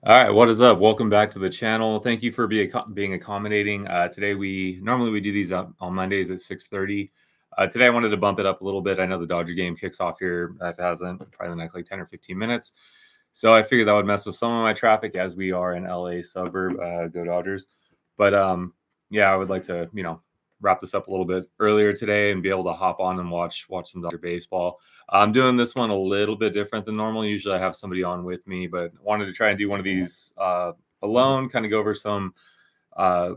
All right, what is up? Welcome back to the channel. Thank you for being accommodating. Today we normally do these on Mondays at 6:30. Today I wanted to bump it up a little bit. I know the Dodger game kicks off here. If it hasn't, probably the next like 10 or 15 minutes. So I figured that would mess with some of my traffic as we are in LA suburb. Go Dodgers! But yeah, I would like to wrap this up a little bit earlier today and be able to hop on and watch some Dodger baseball. I'm doing this one a little bit different than normal. Usually I have somebody on with me, but wanted to try and do one of these alone, kind of go over some uh,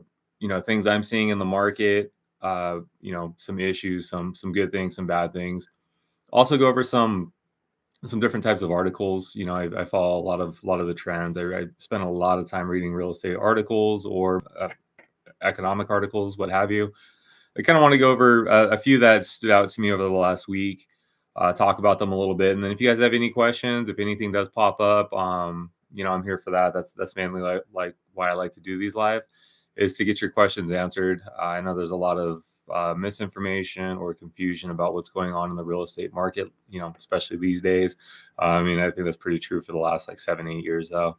things I'm seeing in the market, some issues, some good things, some bad things. Also go over some different types of articles. I follow a lot of the trends. I spend a lot of time reading real estate articles or economic articles, what have you. I kind of want to go over a few that stood out to me over the last week, talk about them a little bit, and then if you guys have any questions, if anything does pop up, I'm here for that. That's mainly like why I like to do these live, is to get your questions answered. I know there's a lot of misinformation or confusion about what's going on in the real estate market, especially these days. I mean, I think that's pretty true for the last like 7-8 years, though.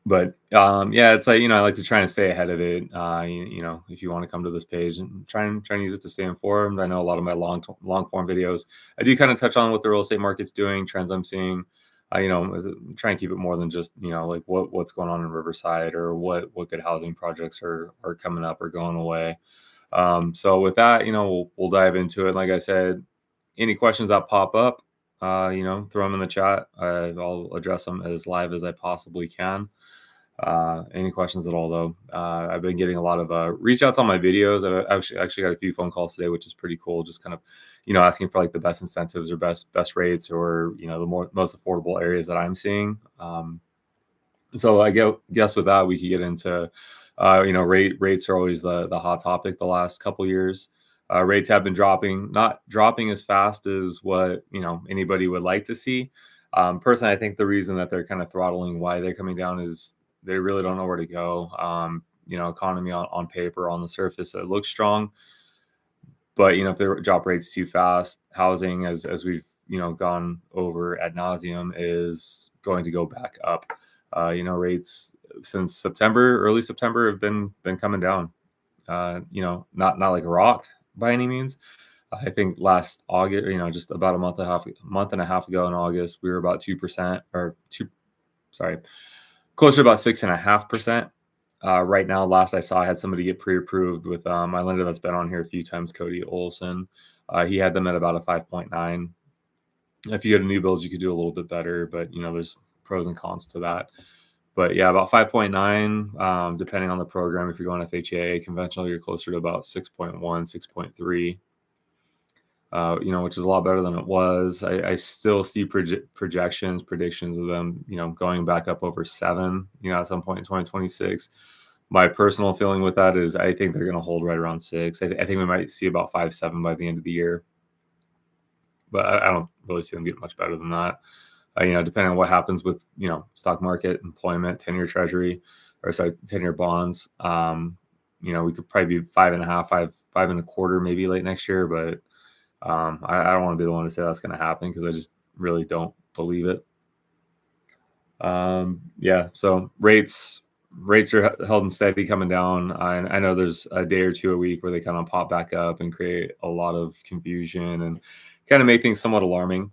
But yeah, it's like I like to try and stay ahead of it. If you want to come to this page and try and use it to stay informed. I know a lot of my long form videos, I do kind of touch on what the real estate market's doing, trends I'm seeing. Try and keep it more than just like what's going on in Riverside or what good housing projects are coming up or going away. So with that, we'll dive into it. Like I said, any questions that pop up, throw them in the chat. I'll address them as live as I possibly can. Any questions at all, though? I've been getting a lot of reach outs on my videos. I've actually got a few phone calls today, which is pretty cool. Just kind of, asking for like the best incentives or best rates, or the most affordable areas that I'm seeing. So I guess with that we could get into, rates are always the hot topic the last couple years. Rates have been dropping, not dropping as fast as what anybody would like to see. Personally, I think the reason that they're kind of throttling why they're coming down is they really don't know where to go. Economy on paper, on the surface, it looks strong, but if they drop rates too fast, housing, as we've gone over ad nauseum, is going to go back up. Rates since September, early September, have been coming down. Not like a rock by any means. I think last August, just about a month and a half ago in August, we were about 2% or closer to about 6.5%. Right now, last I saw, I had somebody get pre-approved with my lender that's been on here a few times, Cody Olson. He had them at about a 5.9. If you go to new builds, you could do a little bit better, but there's pros and cons to that. But yeah, about 5.9, depending on the program. If you're going FHA, conventional, you're closer to about 6.1, 6.3. Which is a lot better than it was. I still see predictions of them, going back up over 7, at some point in 2026. My personal feeling with that is I think they're going to hold right around 6. I think we might see about 5.7 by the end of the year, but I don't really see them getting much better than that. Depending on what happens with, stock market, employment, 10-year treasury, or sorry, 10-year bonds. We could probably be 5.5, 5.25 maybe late next year, but I don't want to be the one to say that's going to happen because I just really don't believe it. Yeah, so rates are held and steady, coming down. I know there's a day or two a week where they kind of pop back up and create a lot of confusion and kind of make things somewhat alarming.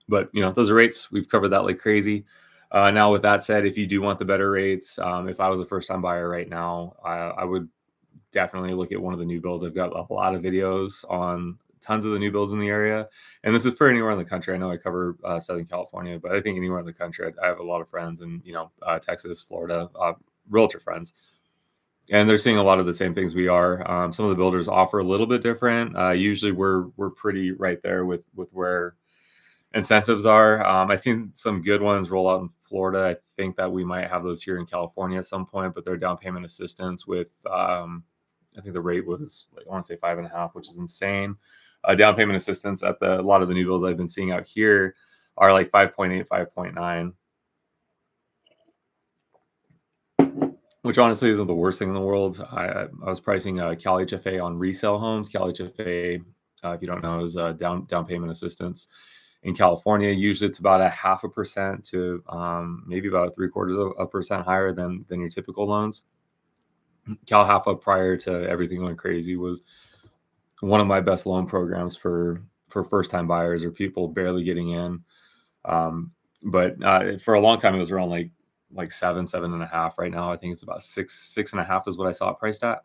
But those are rates. We've covered that like crazy. Now, with that said, if you do want the better rates, if I was a first-time buyer right now, I would definitely look at one of the new builds. I've got a lot of videos on tons of the new builds in the area, and this is for anywhere in the country. I know I cover Southern California, but I think anywhere in the country. I have a lot of friends in Texas, Florida, realtor friends, and they're seeing a lot of the same things we are. Some of the builders offer a little bit different. Usually we're pretty right there with where incentives are. I've seen some good ones roll out in Florida. I think that we might have those here in California at some point, but their down payment assistance with, I think the rate was, I want to say 5.5, which is insane. Down payment assistance at a lot of the new builds I've been seeing out here are like 5.8, 5.9, which honestly isn't the worst thing in the world. I was pricing Cal HFA on resale homes. Cal HFA, if you don't know, is down payment assistance. In California, usually it's about a 0.5% to maybe about 0.75% higher than your typical loans. Cal Halfa, prior to everything going crazy, was one of my best loan programs for first time buyers or people barely getting in. But for a long time, it was around like 7.5. Right now, I think it's about 6.5 is what I saw it priced at.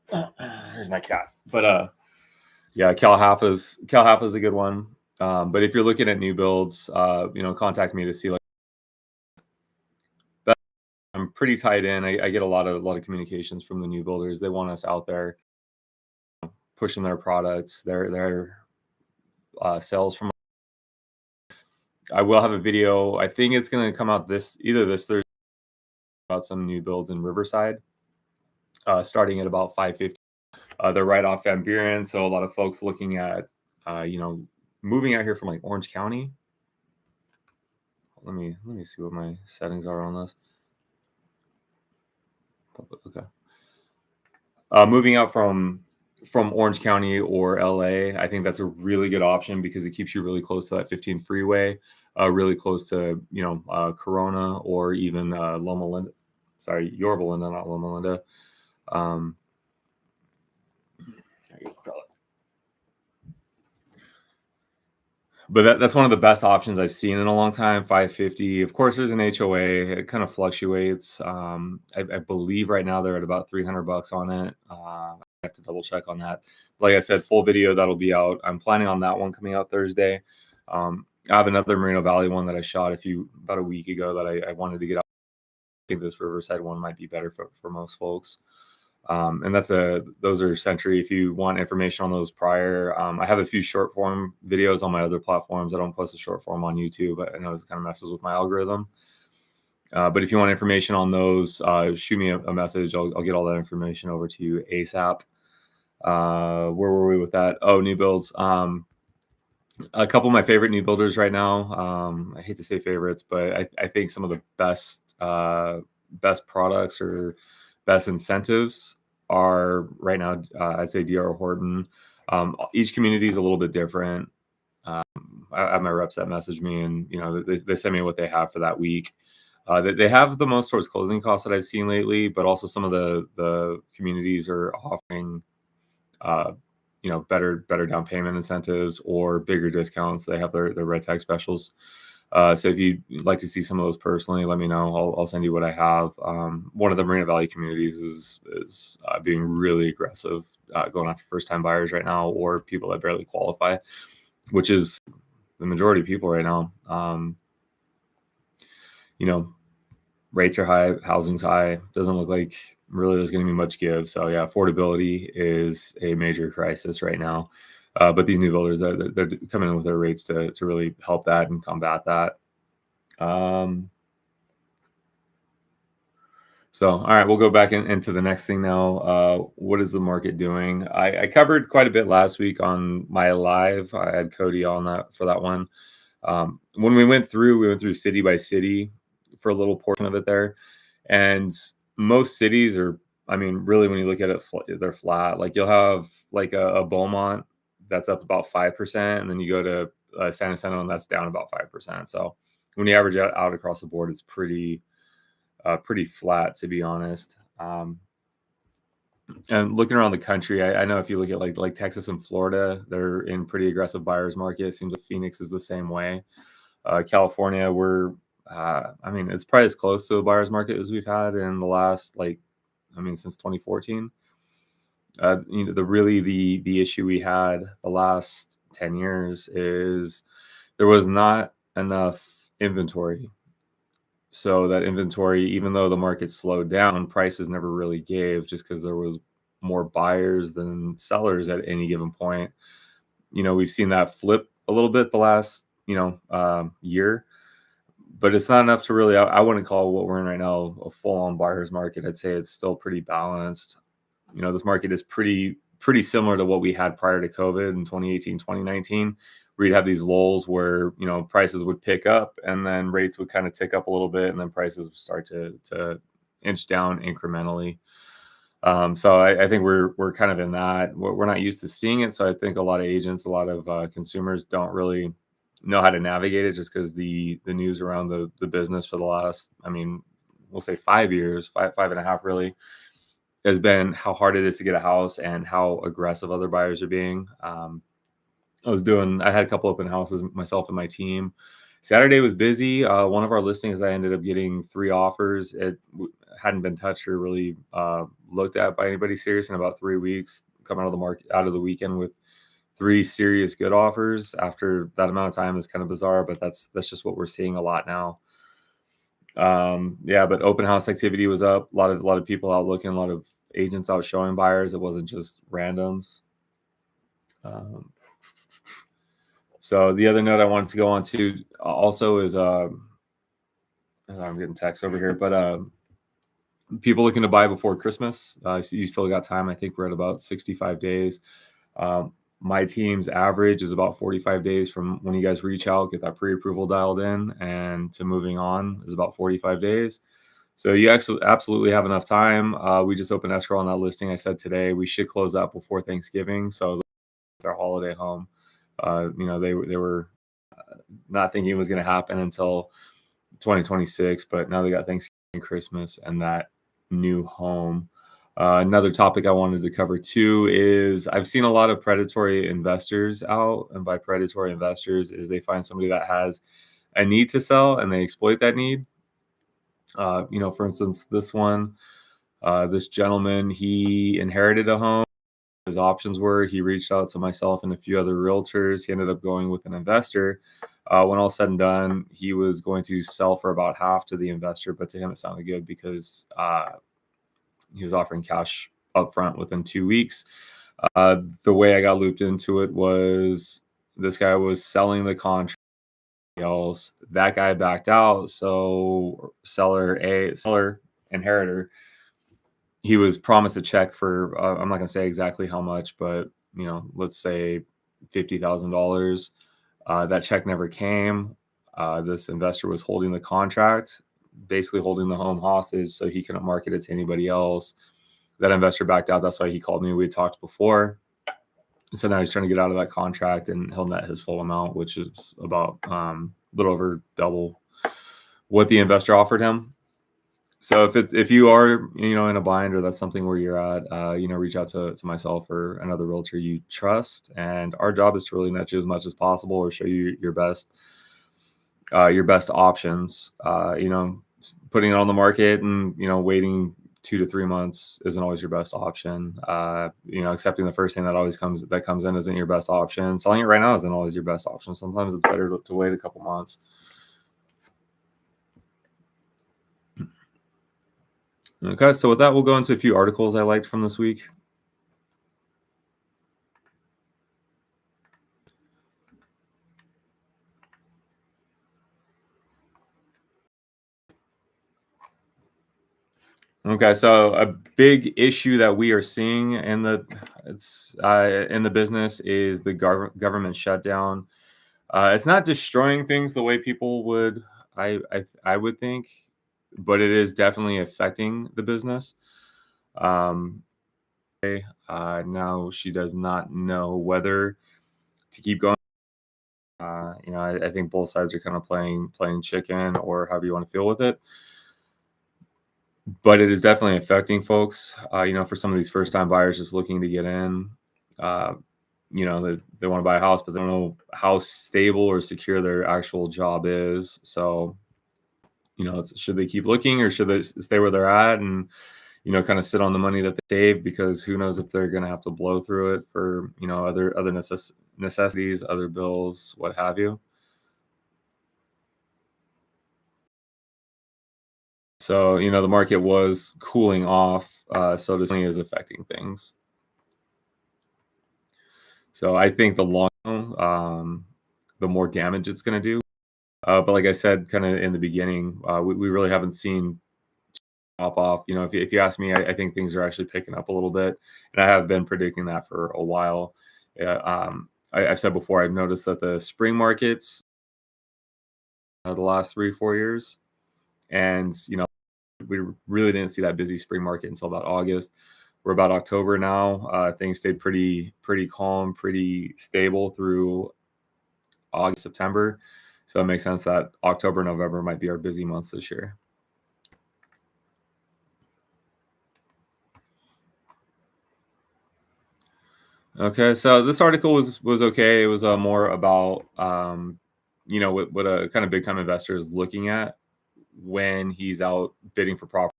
Here's my cat. But yeah, Cal Halfa's a good one. But if you're looking at new builds, contact me to see. Like, I'm pretty tied in. I get a lot of communications from the new builders. They want us out there pushing their products, their sales from. I will have a video. I think it's going to come out either this Thursday, about some new builds in Riverside, starting at about 550. They're right off Van Buren, so a lot of folks looking at, moving out here from like Orange County. Let me see what my settings are on this. Okay. Moving out from Orange County or LA, I think that's a really good option because it keeps you really close to that 15 freeway, really close to Corona or even Loma Linda. Sorry, Yorba Linda, not Loma Linda. But that's one of the best options I've seen in a long time. 550. Of course, there's an HOA. It kind of fluctuates. I believe right now they're at about $300 on it. I have to double check on that. Like I said, full video that'll be out. I'm planning on that one coming out Thursday. I have another Moreno Valley one that I shot about a week ago that I wanted to get out. I think this Riverside one might be better for most folks. And those are Century. If you want information on those prior, I have a few short form videos on my other platforms. I don't post a short form on YouTube. I know it kind of messes with my algorithm. But if you want information on those, shoot me a message. I'll get all that information over to you ASAP. Where were we with that? Oh, new builds. A couple of my favorite new builders right now. I hate to say favorites, but I think some of the best products or best incentives are right now, I'd say DR Horton. Each community is a little bit different. I have my reps that message me, and they send me what they have for that week. They have the most towards closing costs that I've seen lately, but also some of the communities are offering better down payment incentives or bigger discounts. They have their red tag specials. So if you'd like to see some of those personally, let me know. I'll send you what I have. One of the Moreno Valley communities is being really aggressive, going after first-time buyers right now or people that barely qualify, which is the majority of people right now. Rates are high, housing's high. Doesn't look like really there's going to be much give. So yeah, affordability is a major crisis right now. But these new builders, they're coming in with their rates to really help that and combat that. So, all right, we'll go back into the next thing now. What is the market doing? I covered quite a bit last week on my live. I had Cody on that for that one. When we went through city by city for a little portion of it there. And most cities are, really, when you look at it, they're flat. Like you'll have like a Beaumont that's up about 5%, and then you go to San Jacinto and that's down about 5%. So when you average out across the board, it's pretty flat, to be honest. And looking around the country, I know if you look at like Texas and Florida, they're in pretty aggressive buyers market. It seems like Phoenix is the same way. California, it's probably as close to a buyer's market as we've had in the last since 2014. The issue we had the last 10 years is there was not enough inventory. So that inventory, even though the market slowed down, prices never really gave just because there was more buyers than sellers at any given point. We've seen that flip a little bit the last, year, but it's not enough to really, I wouldn't call what we're in right now a full-on buyer's market. I'd say it's still pretty balanced. This market is pretty similar to what we had prior to COVID in 2018, 2019, where you'd have these lulls where, prices would pick up and then rates would kind of tick up a little bit and then prices would start to inch down incrementally. So I think we're kind of in that. We're not used to seeing it, so I think a lot of agents, a lot of consumers don't really know how to navigate it, just because the news around the business for the last, I mean, we'll say 5 years, five and a half, really, has been how hard it is to get a house and how aggressive other buyers are being. I had a couple open houses myself and my team. Saturday was busy. One of our listings, I ended up getting 3 offers. It hadn't been touched or really looked at by anybody serious in about 3 weeks. Come out of the market, out of the weekend with 3 serious good offers after that amount of time is kind of bizarre, but that's just what we're seeing a lot now. Yeah, but open house activity was up. A lot of people out looking, a lot of agents out showing buyers. It wasn't just randoms. Um, So the other note I wanted to go on to also is I'm getting text over here, but people looking to buy before Christmas. So you still got time. I think we're at about 65 days. Um, my team's average is about 45 days from when you guys reach out, get that pre-approval dialed in, and to moving on is about 45 days. So you actually absolutely have enough time. We just opened escrow on that listing. I said today we should close out before Thanksgiving, so their holiday home. They were not thinking it was going to happen until 2026, but now they got Thanksgiving, Christmas, and that new home. Another topic I wanted to cover too is I've seen a lot of predatory investors out, and by predatory investors is they find somebody that has a need to sell and they exploit that need. For instance, this gentleman, he inherited a home. His options were he reached out to myself and a few other realtors. He ended up going with an investor. When all said and done, he was going to sell for about half to the investor, but to him it sounded good because he was offering cash upfront within 2 weeks. The way I got looped into it was this guy was selling the contract. Else that guy backed out, so seller inheritor, he was promised a check for I'm not going to say exactly how much, but let's say $50,000. That check never came. This investor was holding the contract, basically holding the home hostage so he couldn't market it to anybody else. That investor backed out. That's why he called me. We had talked before. So now he's trying to get out of that contract and he'll net his full amount, which is about a little over double what the investor offered him. So if you are in a bind or that's something where you're at, reach out to myself or another realtor you trust, and our job is to really net you as much as possible or show you your best options. Putting it on the market and waiting 2 to 3 months isn't always your best option. Accepting the first thing that comes in isn't your best option. Selling it right now isn't always your best option. Sometimes it's better to wait a couple months. Okay, so with that, we'll go into a few articles I liked from this week. Okay, so a big issue that we are seeing in the business is the government shutdown. It's not destroying things the way people would I would think, but it is definitely affecting the business. Now she does not know whether to keep going. I think both sides are kind of playing chicken or however you want to feel with it. But it is definitely affecting folks. For some of these first time buyers just looking to get in, they want to buy a house, but they don't know how stable or secure their actual job is. So, should they keep looking or should they stay where they're at and, kind of sit on the money that they save, because who knows if they're going to have to blow through it for, other necessities, other bills, what have you. So, the market was cooling off. So this is affecting things. So I think the the more damage it's going to do. But like I said, kind of in the beginning, we really haven't seen drop off. If you ask me, I think things are actually picking up a little bit, and I have been predicting that for a while. Yeah, I've said before, I've noticed that the spring markets, the last 3 or 4 years, and we really didn't see that busy spring market until about August. we're about October now. Things stayed pretty calm, pretty stable through August, September. So it makes sense that October, November might be our busy months this year. Okay, so this article was okay. It was more about what a kind of big time investor is looking at when he's out bidding for property.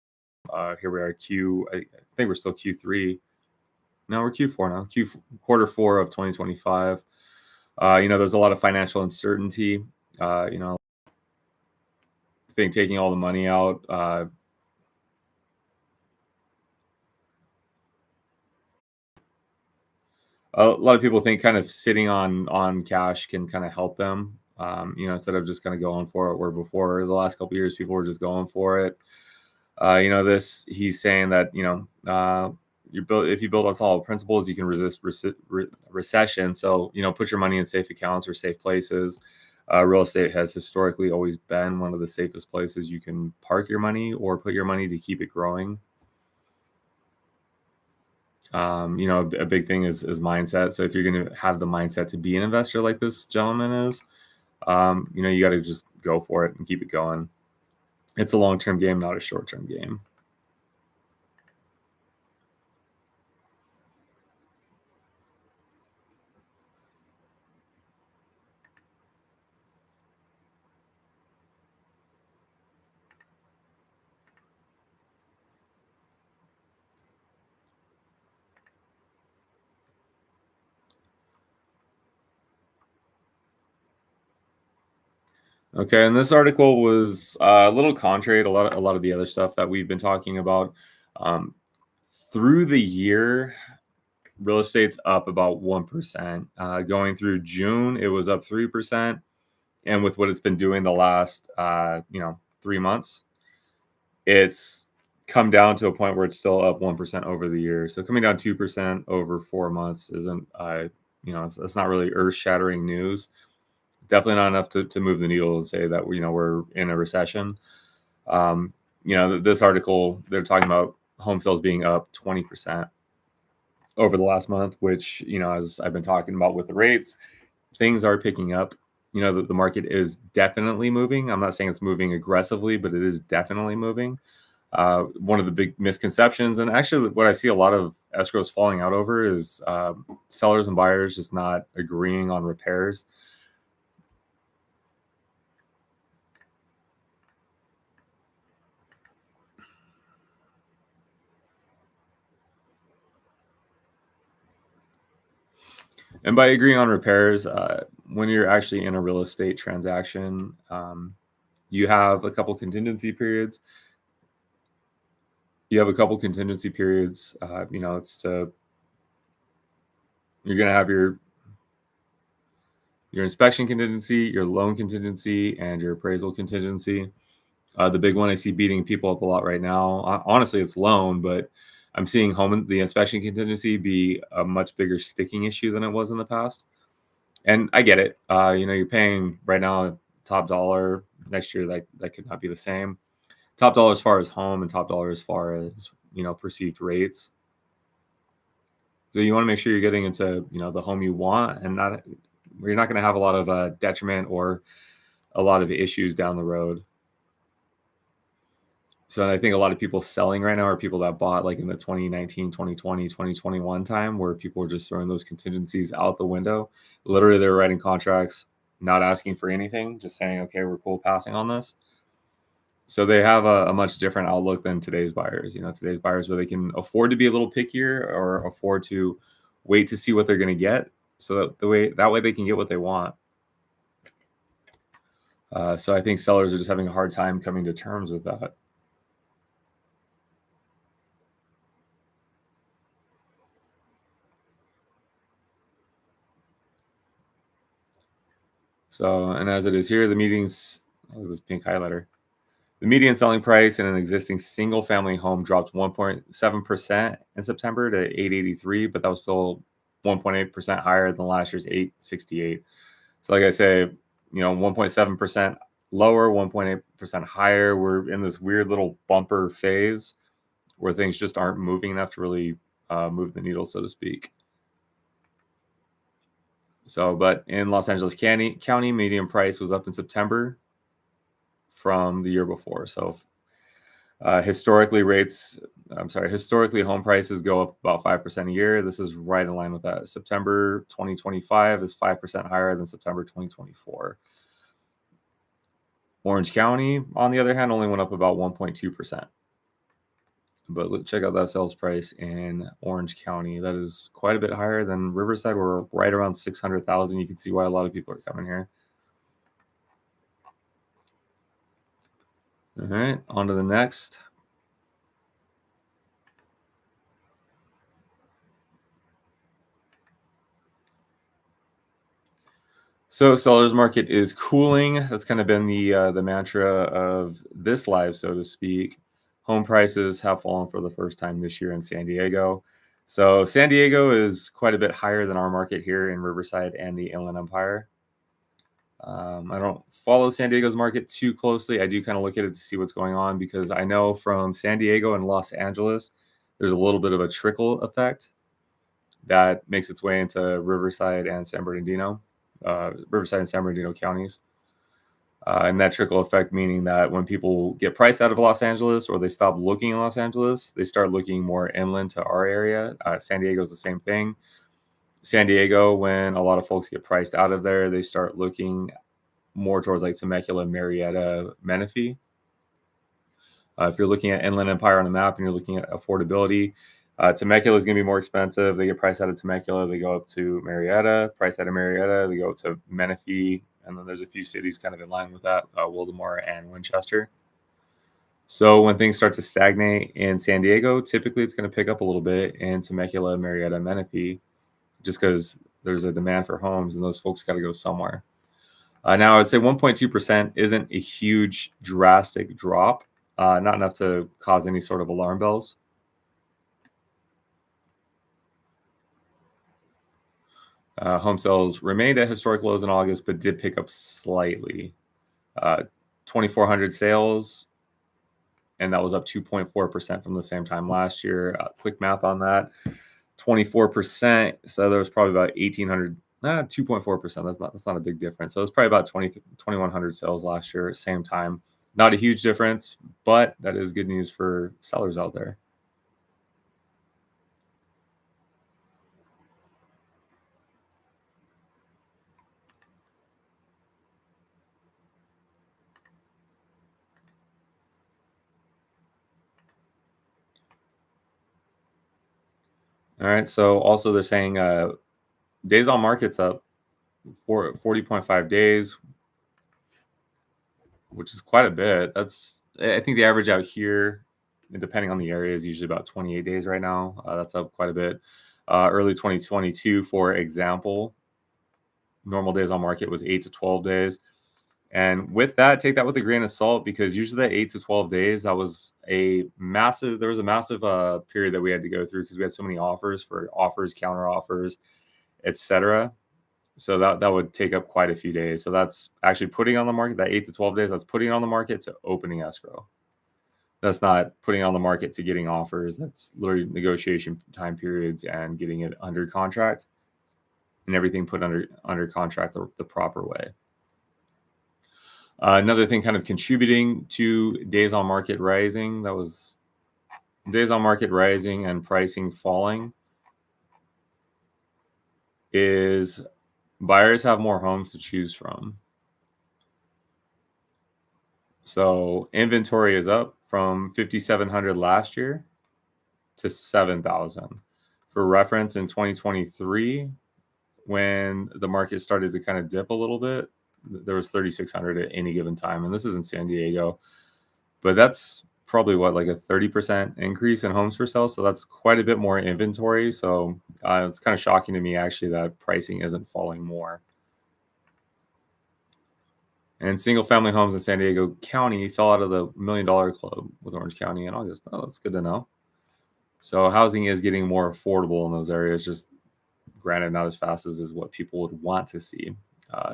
Here we are, I think we're still Q3. No, we're Q4 now. Quarter four of 2025. There's a lot of financial uncertainty. I think taking all the money out. A lot of people think kind of sitting on cash can kind of help them. Instead of just kind of going for it. Where before the last couple of years, people were just going for it. This he's saying that if you build on solid principles, you can resist recession. So put your money in safe accounts or safe places. Real estate has historically always been one of the safest places you can park your money or put your money to keep it growing. A big thing is mindset. So if you're going to have the mindset to be an investor like this gentleman is, you got to just go for it and keep it going. It's a long-term game, not a short-term game. Okay, and this article was a little contrary to a lot of the other stuff that we've been talking about. Um, Through the year, real estate's up about 1%. Going through June, it was up 3%, and with what it's been doing the last 3 months, it's come down to a point where it's still up 1% over the year. So coming down 2% over 4 months isn't it's not really earth-shattering news. Definitely not enough to move the needle and say that we're in a recession. This article, they're talking about home sales being up 20% over the last month, which as I've been talking about with the rates, things are picking up. The market is definitely moving. I'm not saying it's moving aggressively, but it is definitely moving. One of the big misconceptions, and actually what I see a lot of escrows falling out over, is sellers and buyers just not agreeing on repairs. And by agreeing on repairs, when you're actually in a real estate transaction, you have a couple contingency periods. It's you're going to have your inspection contingency, your loan contingency, and your appraisal contingency. The big one I see beating people up a lot right now, honestly, it's loan, but I'm seeing the inspection contingency be a much bigger sticking issue than it was in the past. And I get it. You're paying right now top dollar. Next year, that could not be the same. Top dollar as far as home, and top dollar as far as perceived rates. So you want to make sure you're getting into the home you want, and not where you're not going to have a lot of detriment or a lot of issues down the road. So I think a lot of people selling right now are people that bought like in the 2019, 2020, 2021 time, where people were just throwing those contingencies out the window. Literally, they're writing contracts, not asking for anything, just saying, okay, we're cool passing on this. So they have a much different outlook than today's buyers. Today's buyers, where they can afford to be a little pickier or afford to wait to see what they're going to get, so that way they can get what they want. So I think sellers are just having a hard time coming to terms with that. So, and as it is here, this pink highlighter. The median selling price in an existing single-family home dropped 1.7% in September to 883, but that was still 1.8% higher than last year's 868. So, like I say, 1.7% lower, 1.8% higher. We're in this weird little bumper phase where things just aren't moving enough to really move the needle, so to speak. So, but in Los Angeles County, median price was up in September from the year before. So, historically, home prices go up about 5% a year. This is right in line with that. September 2025 is 5% higher than September 2024. Orange County, on the other hand, only went up about 1.2%. But check out that sales price in Orange County. That is quite a bit higher than Riverside. We're right around 600,000. You can see why a lot of people are coming here. All right, on to the next. So seller's market is cooling. That's kind of been the mantra of this live, so to speak. Home prices have fallen for the first time this year in San Diego. So San Diego is quite a bit higher than our market here in Riverside and the Inland Empire. I don't follow San Diego's market too closely. I do kind of look at it to see what's going on because I know from San Diego and Los Angeles, there's a little bit of a trickle effect that makes its way into Riverside and San Bernardino counties. And that trickle effect meaning that when people get priced out of Los Angeles or they stop looking in Los Angeles, they start looking more inland to our area. San Diego's the same thing. San Diego, when a lot of folks get priced out of there, they start looking more towards like Temecula, Murrieta, Menifee. If you're looking at Inland Empire on a map and you're looking at affordability, Temecula is going to be more expensive. They get priced out of Temecula, they go up to Murrieta. Priced out of Murrieta, they go to Menifee, and then there's a few cities kind of in line with that, Wildomar and Winchester. So when things start to stagnate in San Diego, typically it's going to pick up a little bit in Temecula, Murrieta, Menifee, just because there's a demand for homes and those folks got to go somewhere. Now, I would say 1.2% isn't a huge, drastic drop, not enough to cause any sort of alarm bells. Home sales remained at historic lows in August, but did pick up slightly. 2,400 sales, and that was up 2.4% from the same time last year. Quick math on that, 24%. So there was probably about 1,800. 2.4%. That's not a big difference. So it's probably about 2,100 sales last year, same time. Not a huge difference, but that is good news for sellers out there. All right. So also they're saying days on market's up for 40.5 days, which is quite a bit. I think the average out here, depending on the area, is usually about 28 days right now. That's up quite a bit. Early 2022, for example, normal days on market was 8 to 12 days. And with that, take that with a grain of salt, because usually that 8 to 12 days, there was a massive period that we had to go through because we had so many offers, counter offers, etc. So that would take up quite a few days. So that's actually putting on the market, that 8 to 12 days, that's putting on the market to opening escrow. That's not putting on the market to getting offers. That's literally negotiation time periods and getting it under contract and everything put under contract the proper way. Another thing kind of contributing to days on market rising, that was days on market rising and pricing falling, is buyers have more homes to choose from. So inventory is up from 5,700 last year to 7,000. For reference, in 2023, when the market started to kind of dip a little bit, there was 3,600 at any given time. And this is in San Diego. But that's probably like a 30% increase in homes for sale. So that's quite a bit more inventory. So it's kind of shocking to me, actually, that pricing isn't falling more. And single family homes in San Diego County fell out of the $1 million club with Orange County in August. Oh, that's good to know. So housing is getting more affordable in those areas, just granted not as fast as what people would want to see,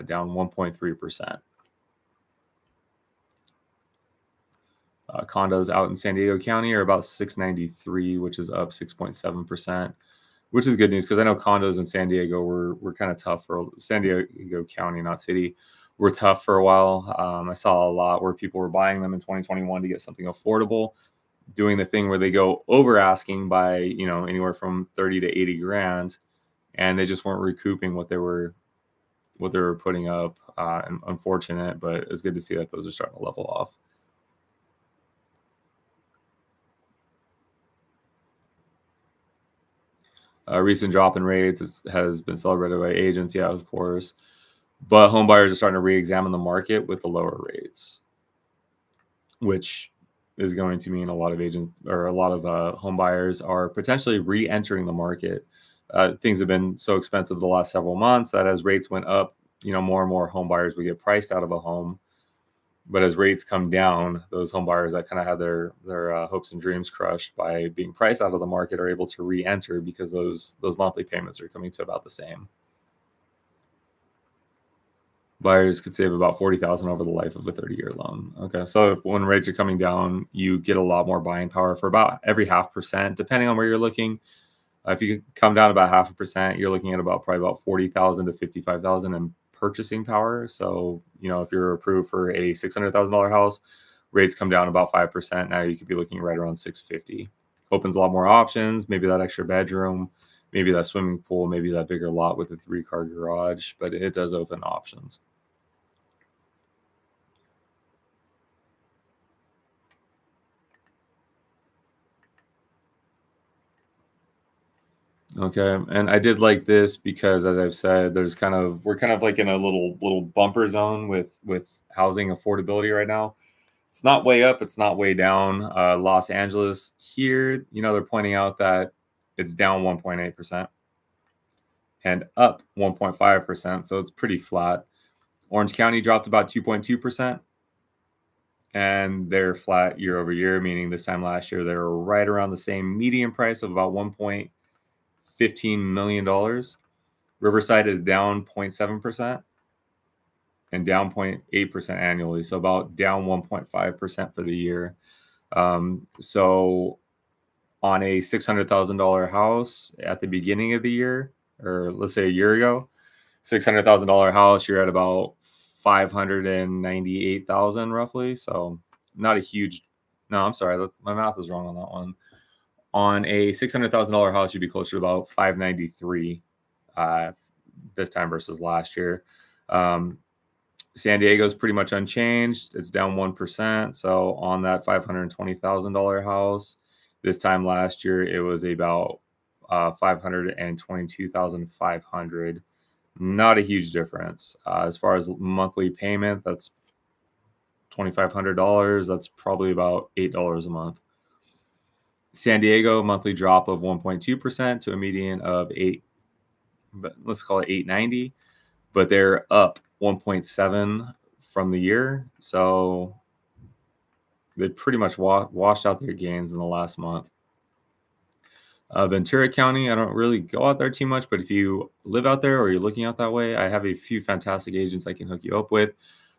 down 1.3%. Condos out in San Diego County are about 693, which is up 6.7%, which is good news because I know condos in San Diego were kind of tough for San Diego County, not city, were tough for a while. I saw a lot where people were buying them in 2021 to get something affordable, doing the thing where they go over asking by anywhere from 30 to 80 grand, and they just weren't recouping what they were putting up. And unfortunate, but it's good to see that those are starting to level off. A recent drop in rates has been celebrated by agents, yeah, of course. But home buyers are starting to re-examine the market with the lower rates, which is going to mean a lot of agents or a lot of home buyers are potentially re-entering the market. Things have been so expensive the last several months that as rates went up, more and more home buyers would get priced out of a home. But as rates come down, those home buyers that kind of had their hopes and dreams crushed by being priced out of the market are able to re-enter because those monthly payments are coming to about the same. Buyers could save about 40,000 over the life of a 30-year loan. Okay, so when rates are coming down, you get a lot more buying power for about every 0.5%, depending on where you're looking. If you come down about 0.5%, you're looking at probably about 40,000 to 55,000 in purchasing power. So if you're approved for a $600,000 house, rates come down about 5%. Now you could be looking right around 650. Opens a lot more options. Maybe that extra bedroom, maybe that swimming pool, maybe that bigger lot with a 3-car garage. But it does open options. Okay, and I did like this because, as I've said, we're kind of like in a little bumper zone with housing affordability right now. It's not way up, it's not way down. Los Angeles here, they're pointing out that it's down 1.8% and up 1.5%, so it's pretty flat. Orange County dropped about 2.2%, and they're flat year over year, meaning this time last year they were right around the same median price of about $1.15 million. Riverside is down 0.7% and down 0.8% annually, so about down 1.5% for the year. So on a $600,000 house at the beginning of the year, or let's say a year ago, $600,000 house, you're at about 598,000 roughly. So not a huge. No, I'm sorry, my math is wrong on that one. On a $600,000 house, you'd be closer to about 593 this time versus last year. San Diego is pretty much unchanged. It's down 1%. So on that $520,000 house, this time last year, it was about 522,500. Not a huge difference. As far as monthly payment, that's $2,500. That's probably about $8 a month. San Diego, monthly drop of 1.2% to a median of 8, but let's call it 890. But they're up 1.7 from the year. So they pretty much washed out their gains in the last month. Ventura County, I don't really go out there too much, but if you live out there or you're looking out that way, I have a few fantastic agents I can hook you up with.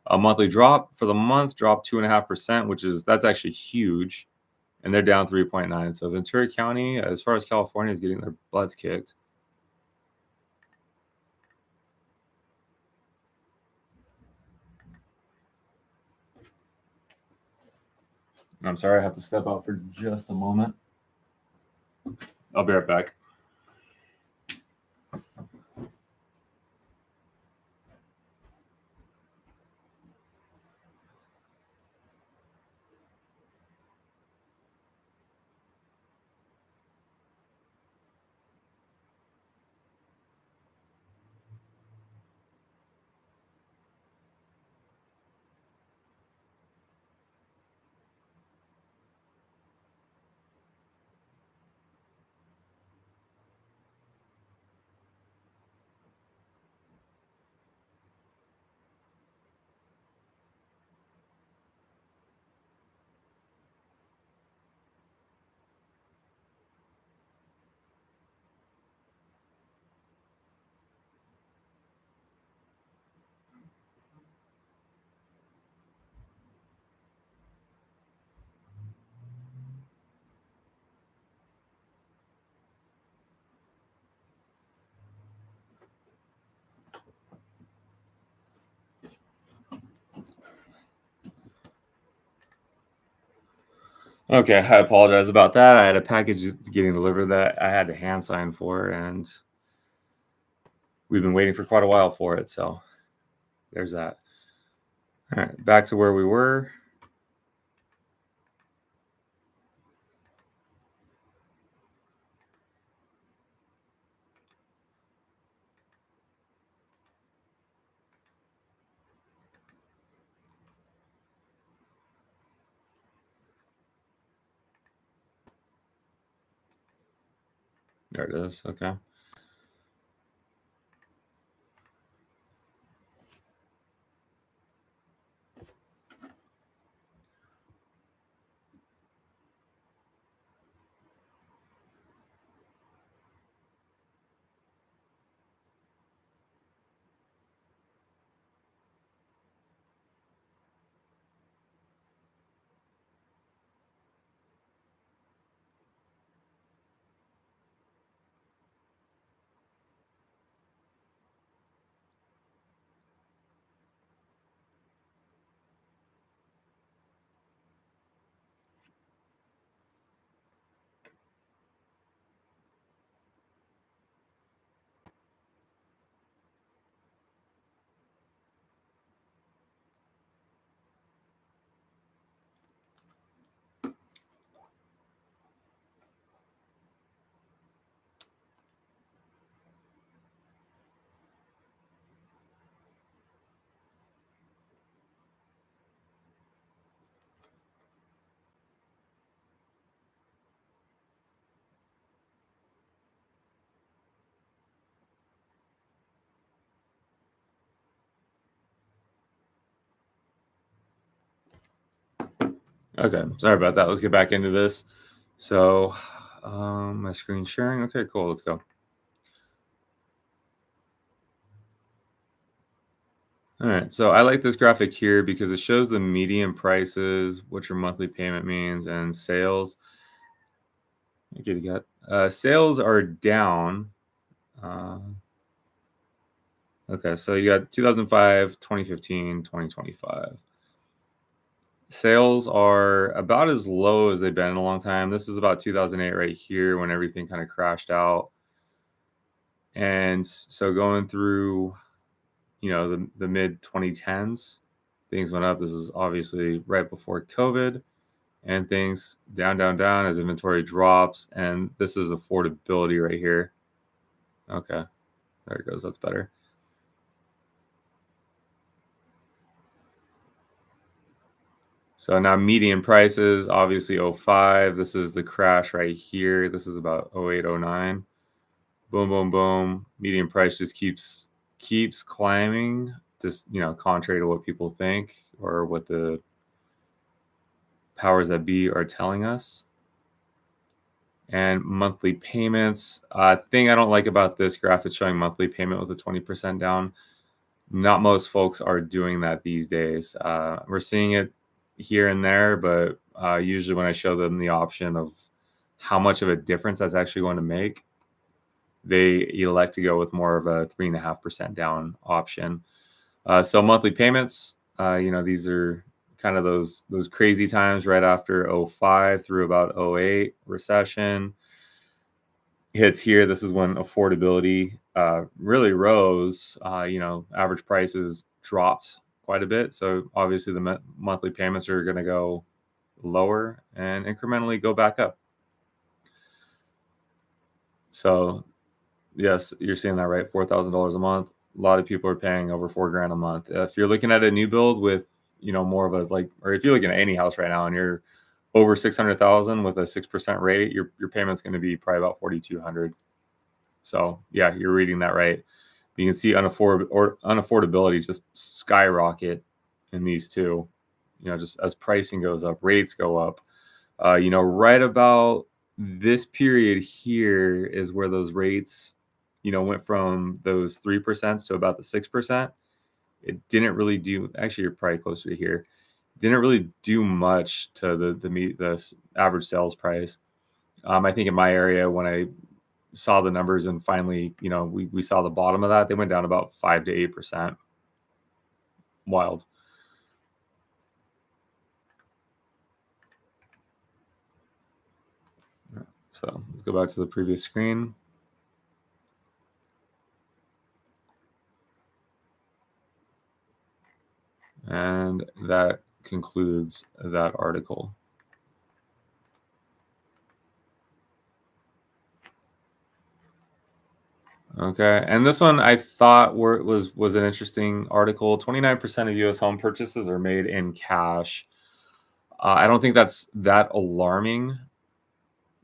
A monthly drop for the month dropped 2.5%, that's actually huge. And they're down 3.9. So Ventura County, as far as California, is getting their butts kicked. I'm sorry, I have to step out for just a moment. I'll be right back. Okay, I apologize about that. I had a package getting delivered that I had to hand sign for, and we've been waiting for quite a while for it. So there's that. All right, back to where we were. There it is. Okay. Okay. Sorry about that. Let's get back into this. So, my screen sharing. Okay, cool. Let's go. All right. So I like this graphic here because it shows the median prices, what your monthly payment means, and sales. Okay, you got sales are down. Uh, okay, so you got 2005, 2015, 2025. Sales are about as low as they've been in a long time. This is about 2008 right here when everything kind of crashed out. And so going through, the mid 2010s, things went up. This is obviously right before COVID, and things down, down, down as inventory drops. And this is affordability right here. Okay, there it goes. That's better. So now median prices, obviously '05. This is the crash right here. This is about '08, '09. Boom, boom, boom. Median price just keeps climbing, just contrary to what people think or what the powers that be are telling us. And monthly payments. Thing I don't like about this graph is showing monthly payment with a 20% down. Not most folks are doing that these days. We're seeing it here and there, but usually when I show them the option of how much of a difference that's actually going to make, they elect to go with more of a 3.5% down option. So monthly payments, these are kind of those crazy times right after '05 through about '08 recession hits here. This is when affordability really rose. Average prices dropped quite a bit. So obviously the monthly payments are going to go lower and incrementally go back up. So yes, you're seeing that right. $4,000 a month. A lot of people are paying over $4,000 a month. If you're looking at a new build with, more of a or if you're looking at any house right now and you're over 600,000 with a 6% rate, your payment's going to be probably about 4,200. So yeah, you're reading that right. You can see unaffordability just skyrocket in these two. Just as pricing goes up, rates go up. Right about this period here is where those rates, went from those 3% to about the 6%. It didn't really do. Actually, you're probably closer to here. Didn't really do much to the average sales price. I think in my area when I saw the numbers and finally, we saw the bottom of that, they went down about 5 to 8%. Wild. So let's go back to the previous screen. And that concludes that article. Okay, and this one I thought was an interesting article. 29% of U.S. home purchases are made in cash. I don't think that's that alarming,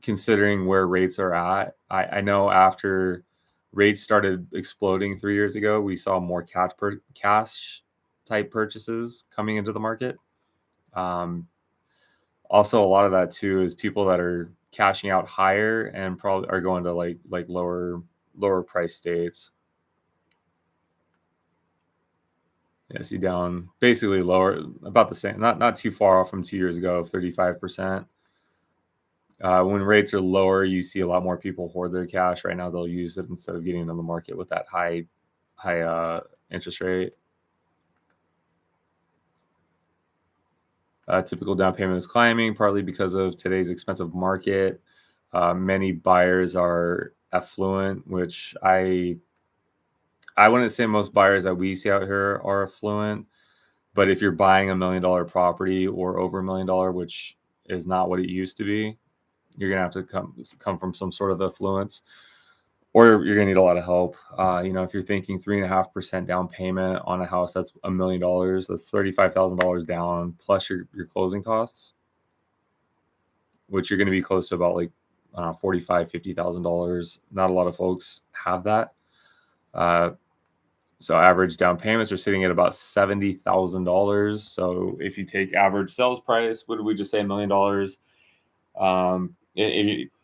considering where rates are at. I know after rates started exploding 3 years ago, we saw more cash type purchases coming into the market. Also, a lot of that too is people that are cashing out higher and probably are going to like lower price states. Yeah, see down basically lower, about the same, not too far off from 2 years ago, 35%. When rates are lower, you see a lot more people hoard their cash. Right now, they'll use it instead of getting it on the market with that high interest rate. Typical down payment is climbing, partly because of today's expensive market. Many buyers are affluent, which I wouldn't say most buyers that we see out here are affluent. But if you're buying $1 million property or over $1 million, which is not what it used to be, you're gonna have to come from some sort of affluence, or you're gonna need a lot of help. If you're thinking 3.5% down payment on a house that's $1 million, that's $35,000 down plus your closing costs, which you're going to be close to about like $45,000-$50,000. Not a lot of folks have that. So average down payments are sitting at about $70,000. So if you take average sales price, what did we just say, $1 million?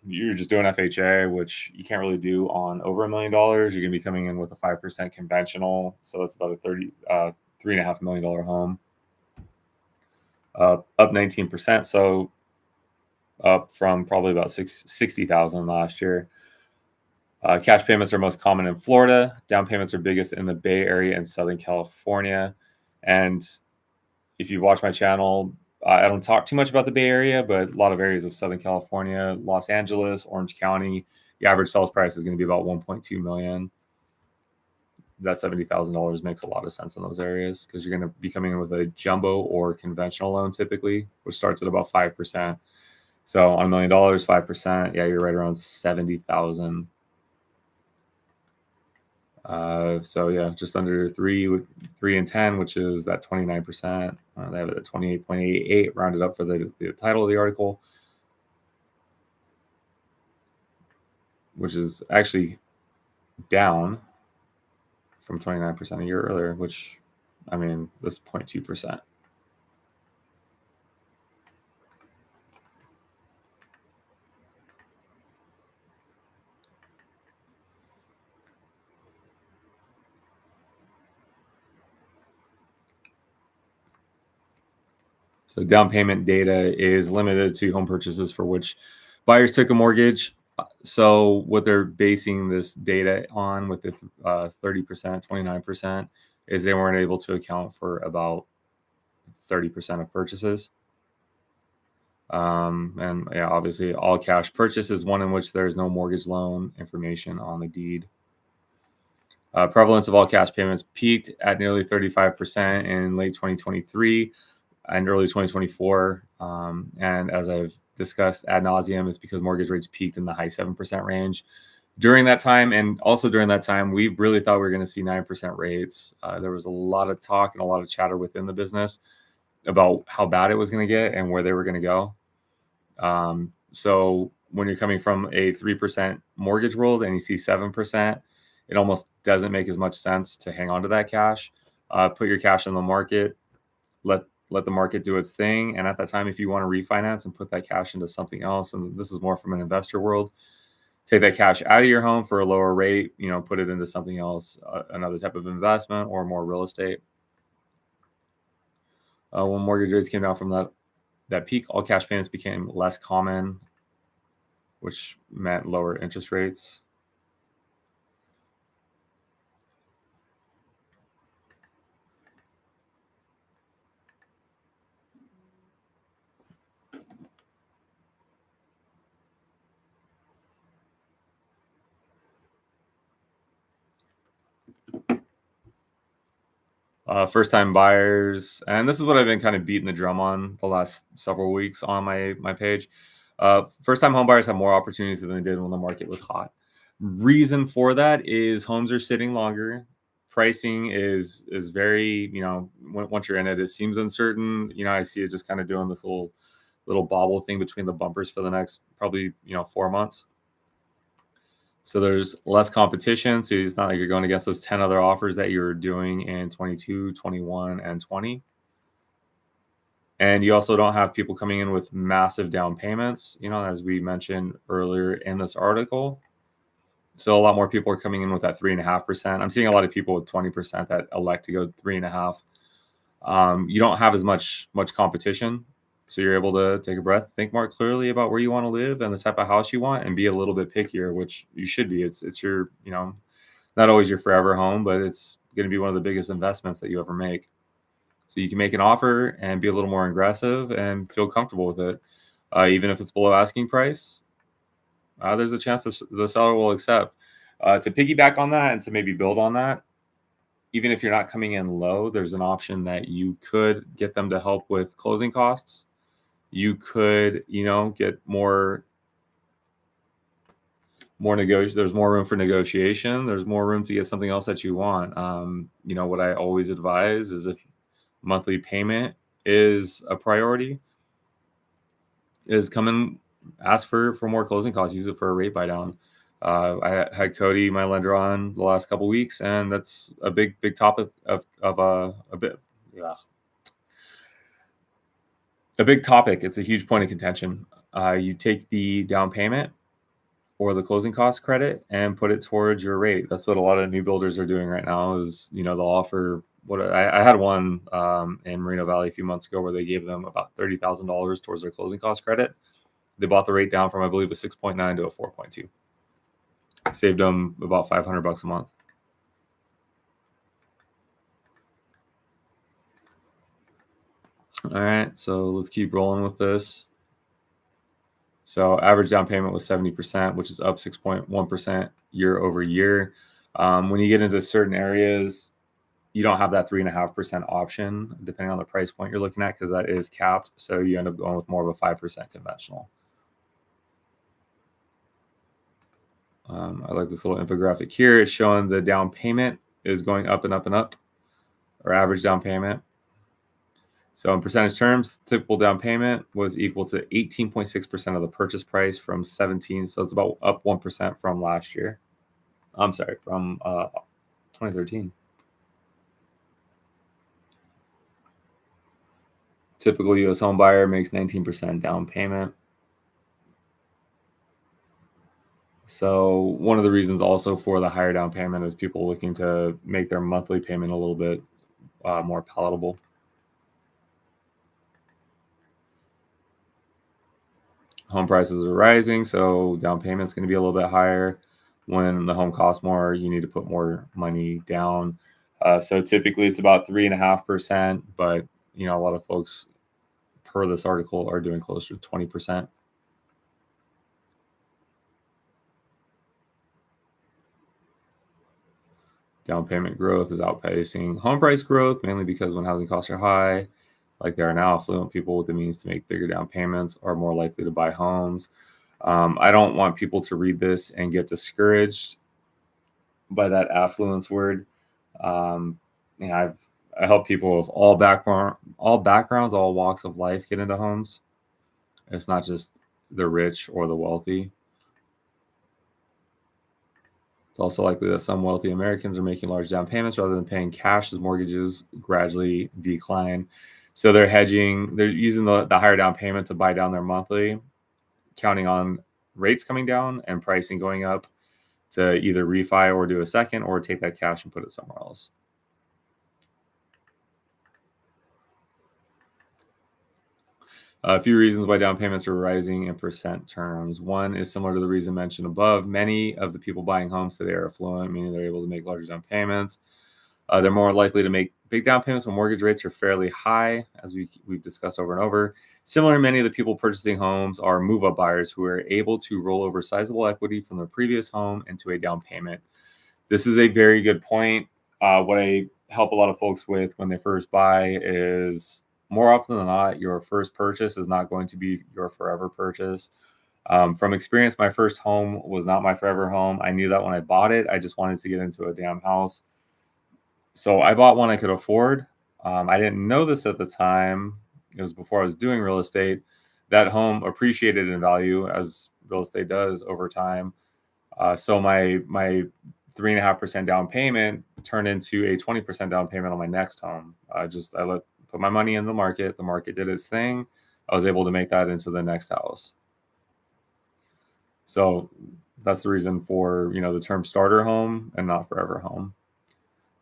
You're just doing FHA, which you can't really do on over $1 million. You're going to be coming in with a 5% conventional, so that's about a $3.5 million home, up 19%. So up from probably about 60,000 last year. Cash payments are most common in Florida. Down payments are biggest in the Bay Area and Southern California. And if you watch my channel, I don't talk too much about the Bay Area, but a lot of areas of Southern California, Los Angeles, Orange County, the average sales price is going to be about 1.2 million. That $70,000 makes a lot of sense in those areas because you're going to be coming in with a jumbo or conventional loan typically, which starts at about 5%. So on $1 million, 5%, yeah, you're right around 70,000. So yeah, just under 3 and 10, which is that 29%. They have it at 28.88, rounded up for the title of the article, which is actually down from 29% a year earlier, which, I mean, that's 0.2%. So down payment data is limited to home purchases for which buyers took a mortgage. So what they're basing this data on with the 30%, 29% is they weren't able to account for about 30% of purchases. And yeah, obviously all cash purchase is one in which there is no mortgage loan information on the deed. Prevalence of all cash payments peaked at nearly 35% in late 2023 and early 2024. And as I've discussed ad nauseum, it's because mortgage rates peaked in the high 7% range during that time. And also during that time, we really thought we were going to see 9% rates. There was a lot of talk and a lot of chatter within the business about how bad it was going to get and where they were going to go. So when you're coming from a 3% mortgage world and you see 7%, it almost doesn't make as much sense to hang on to that cash. Put your cash on the market, let the market do its thing. And at that time, if you want to refinance and put that cash into something else, and this is more from an investor world, take that cash out of your home for a lower rate, put it into something else, another type of investment or more real estate. When mortgage rates came down from that peak, all cash payments became less common, which meant lower interest rates. First-time buyers, and this is what I've been kind of beating the drum on the last several weeks on my page. First-time home buyers have more opportunities than they did when the market was hot. Reason for that is homes are sitting longer. Pricing is very, once you're in it, it seems uncertain. I see it just kind of doing this little bobble thing between the bumpers for the next probably 4 months. So there's less competition. So it's not like you're going against those 10 other offers that you were doing in 22, 21, and 20. And you also don't have people coming in with massive down payments, as we mentioned earlier in this article. So a lot more people are coming in with that 3.5%. I'm seeing a lot of people with 20% that elect to go 3.5. You don't have as much competition. So you're able to take a breath, think more clearly about where you want to live and the type of house you want, and be a little bit pickier, which you should be. It's your, not always your forever home, but it's going to be one of the biggest investments that you ever make. So you can make an offer and be a little more aggressive and feel comfortable with it. Even if it's below asking price, there's a chance the seller will accept. To piggyback on that and to maybe build on that, even if you're not coming in low, there's an option that you could get them to help with closing costs. You could, get more negotiation. There's more room for negotiation. There's more room to get something else that you want. What I always advise is, if monthly payment is a priority, is come and ask for more closing costs. Use it for a rate buy down. I had Cody, my lender, on the last couple weeks, and that's a big topic of a bit. Yeah. A big topic. It's a huge point of contention. You take the down payment or the closing cost credit and put it towards your rate. That's what a lot of new builders are doing right now. Is they'll offer what I had one in Moreno Valley a few months ago where they gave them about $30,000 towards their closing cost credit. They bought the rate down from, I believe, a 6.9 to a 4.2. Saved them about $500 a month. All right, so let's keep rolling with this. So average down payment was 70%, which is up 6.1% year over year. When you get into certain areas, you don't have that 3.5% option, depending on the price point you're looking at, because that is capped. So you end up going with more of a 5% conventional. I like this little infographic here. It's showing the down payment is going up and up and up, or average down payment. So in percentage terms, typical down payment was equal to 18.6% of the purchase price from 17. So it's about up 1% from last year. I'm sorry, from 2013. Typical U.S. home buyer makes 19% down payment. So one of the reasons also for the higher down payment is people looking to make their monthly payment a little bit more palatable. Home prices are rising, so down payment's going to be a little bit higher. When the home costs more, you need to put more money down. So typically it's about 3.5%, but a lot of folks, per this article, are doing closer to 20%. Down payment growth is outpacing home price growth, mainly because when housing costs are high, like they are now, affluent people with the means to make bigger down payments are more likely to buy homes. I don't want people to read this and get discouraged by that affluence word. I help people of all backgrounds, all walks of life get into homes. It's not just the rich or the wealthy. It's also likely that some wealthy Americans are making large down payments rather than paying cash as mortgages gradually decline. So they're hedging. They're using the higher down payment to buy down their monthly, counting on rates coming down and pricing going up to either refi or do a second, or take that cash and put it somewhere else. A few reasons why down payments are rising in percent terms. One is similar to the reason mentioned above. Many of the people buying homes today are affluent, meaning they're able to make larger down payments. They're more likely to make big down payments when mortgage rates are fairly high, as we've discussed over and over. Similar, many of the people purchasing homes are move-up buyers who are able to roll over sizable equity from their previous home into a down payment. This is a very good point. What I help a lot of folks with when they first buy is, more often than not, your first purchase is not going to be your forever purchase. From experience, my first home was not my forever home. I knew that when I bought it. I just wanted to get into a damn house. So I bought one I could afford. I didn't know this at the time. It was before I was doing real estate. That home appreciated in value, as real estate does over time. So my 3.5% down payment turned into a 20% down payment on my next home. I put my money in the market. The market did its thing. I was able to make that into the next house. So that's the reason for, the term starter home and not forever home.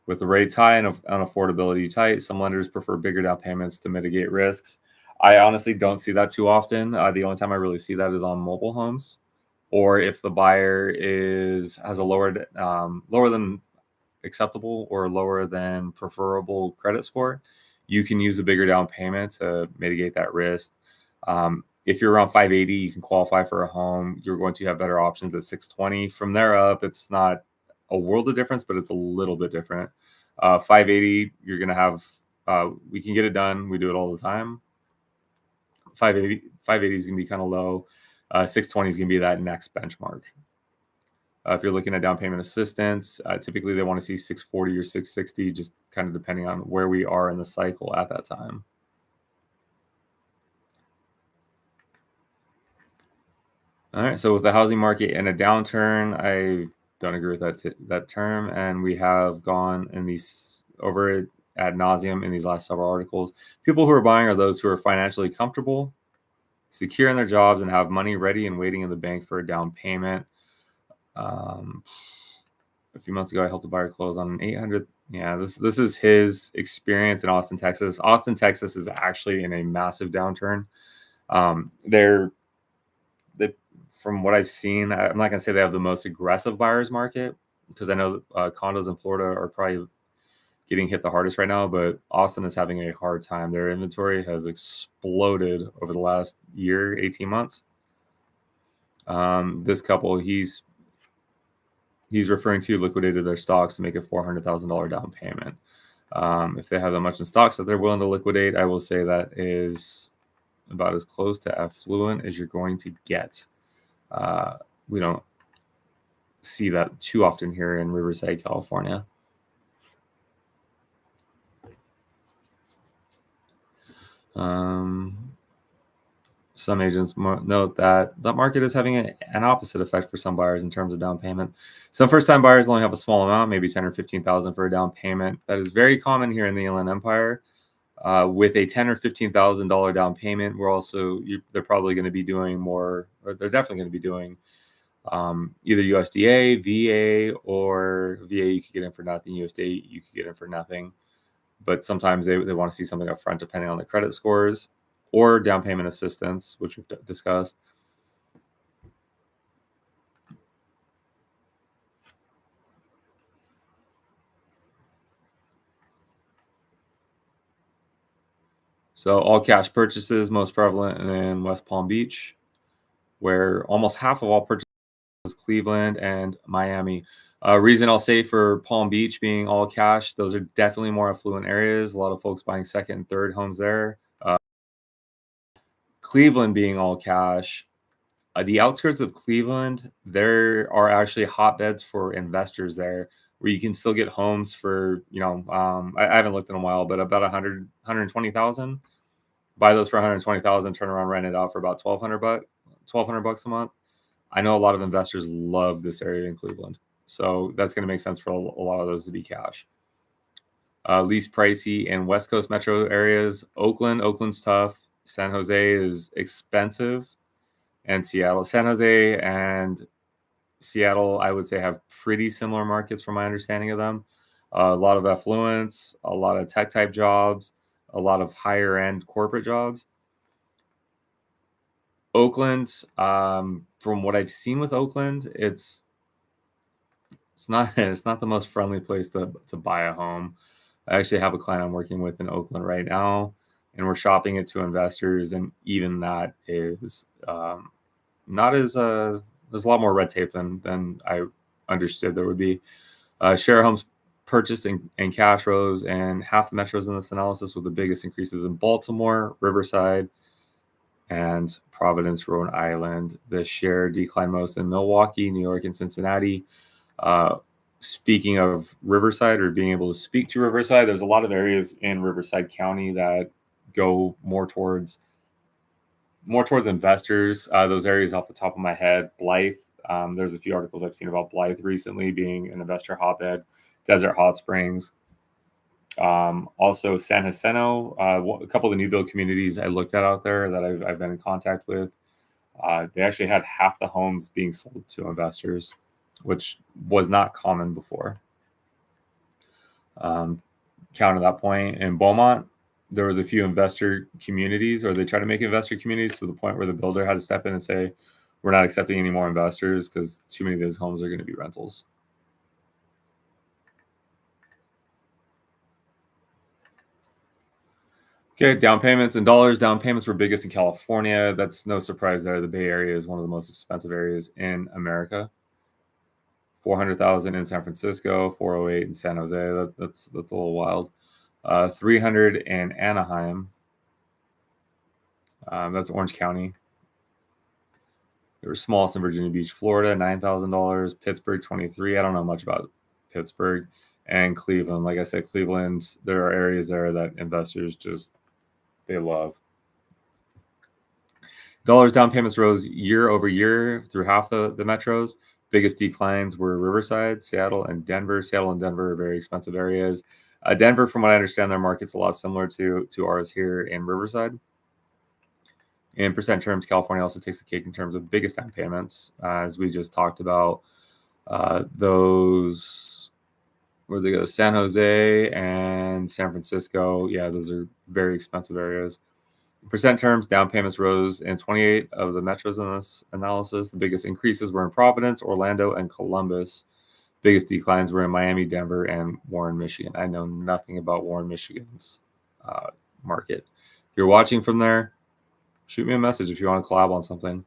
With the rates high and affordability tight, some lenders prefer bigger down payments to mitigate risks. I honestly don't see that too often. The only time I really see that is on mobile homes, or if the buyer has a lower than acceptable or lower than preferable credit score. You can use a bigger down payment to mitigate that risk. If you're around 580, you can qualify for a home. You're going to have better options at 620. From there up, it's not a world of difference, but it's a little bit different. 580, you're going to have, we can get it done. We do it all the time. 580 is going to be kind of low. 620 is going to be that next benchmark. If you're looking at down payment assistance, typically they want to see 640 or 660, just kind of depending on where we are in the cycle at that time. All right, so with the housing market in a downturn, I don't agree with that term, and we have gone in these over it ad nauseum in these last several articles. People who are buying are those who are financially comfortable, secure in their jobs, and have money ready and waiting in the bank for a down payment. A few months ago, I helped a buyer close on an 800. Yeah, this is his experience in Austin, Texas. Austin, Texas is actually in a massive downturn. They're from what I've seen, I'm not gonna say they have the most aggressive buyers market, because I know condos in Florida are probably getting hit the hardest right now, but Austin is having a hard time. Their inventory has exploded over the last year, 18 months. This couple, he's referring to liquidated their stocks to make a $400,000 down payment. If they have that much in stocks that they're willing to liquidate, I will say that is about as close to affluent as you're going to get. We don't see that too often here in Riverside, California. Some agents note that the market is having an opposite effect for some buyers in terms of down payment. Some first-time buyers only have a small amount, maybe 10 or 15,000 for a down payment. That is very common here in the Inland Empire. With a $10,000 or $15,000 down payment, they're probably going to be doing more, or they're definitely going to be doing either USDA, VA, or VA you could get in for nothing, USDA you could get in for nothing. But sometimes they want to see something up front depending on the credit scores, or down payment assistance, which we've discussed. So all cash purchases, most prevalent in West Palm Beach, where almost half of all purchases is Cleveland and Miami. Reason I'll say for Palm Beach being all cash, those are definitely more affluent areas. A lot of folks buying second and third homes there. Cleveland being all cash, the outskirts of Cleveland, there are actually hotbeds for investors there, where you can still get homes for, I haven't looked in a while, but about 120,000. Buy those for 120,000, turn around, rent it out for about $1,200 a month. I know a lot of investors love this area in Cleveland, so that's going to make sense for a lot of those to be cash. Least pricey in West Coast metro areas. Oakland's tough. San Jose is expensive, and San Jose and Seattle, I would say, have pretty similar markets from my understanding of them. A lot of affluence, a lot of tech type jobs, a lot of higher end corporate jobs. Oakland, from what I've seen with Oakland, it's not the most friendly place to buy a home. I actually have a client I'm working with in Oakland right now, and we're shopping it to investors, and even that is not as there's a lot more red tape than I understood there would be. Share homes purchase and cash rose, and half the metros in this analysis, with the biggest increases in Baltimore, Riverside, and Providence, Rhode Island. The share declined most in Milwaukee, New York, and Cincinnati. Speaking of Riverside, or being able to speak to Riverside, there's a lot of areas in Riverside County that go more towards investors. Those areas off the top of my head, Blythe. There's a few articles I've seen about Blythe recently being an investor hotbed. Desert Hot Springs. Also San Jacinto, a couple of the new build communities I looked at out there that I've been in contact with. They actually had half the homes being sold to investors, which was not common before. Counter that point, in Beaumont, there was a few investor communities, or they tried to make investor communities to the point where the builder had to step in and say, we're not accepting any more investors because too many of those homes are going to be rentals. Okay, down payments in dollars. Down payments were biggest in California. That's no surprise there. The Bay Area is one of the most expensive areas in America. 400,000 in San Francisco, 408 in San Jose. That's a little wild. 300 in Anaheim. That's Orange County. They were smallest in Virginia Beach, Florida, $9,000. Pittsburgh, 23. I don't know much about Pittsburgh. And Cleveland. Like I said, Cleveland, there are areas there that investors just, they love. Dollars down payments rose year over year through half the metros. Biggest declines were Riverside, Seattle, and Denver. Seattle and Denver are very expensive areas. Denver, from what I understand, their market's a lot similar to ours here in Riverside. In percent terms, California also takes the cake in terms of biggest down payments, as we just talked about. Those, where they go, San Jose and San Francisco. Yeah, those are very expensive areas. In percent terms, down payments rose in 28 of the metros in this analysis. The biggest increases were in Providence, Orlando, and Columbus. Biggest declines were in Miami, Denver, and Warren, Michigan. I know nothing about Warren, Michigan's market. If you're watching from there, shoot me a message if you want to collab on something.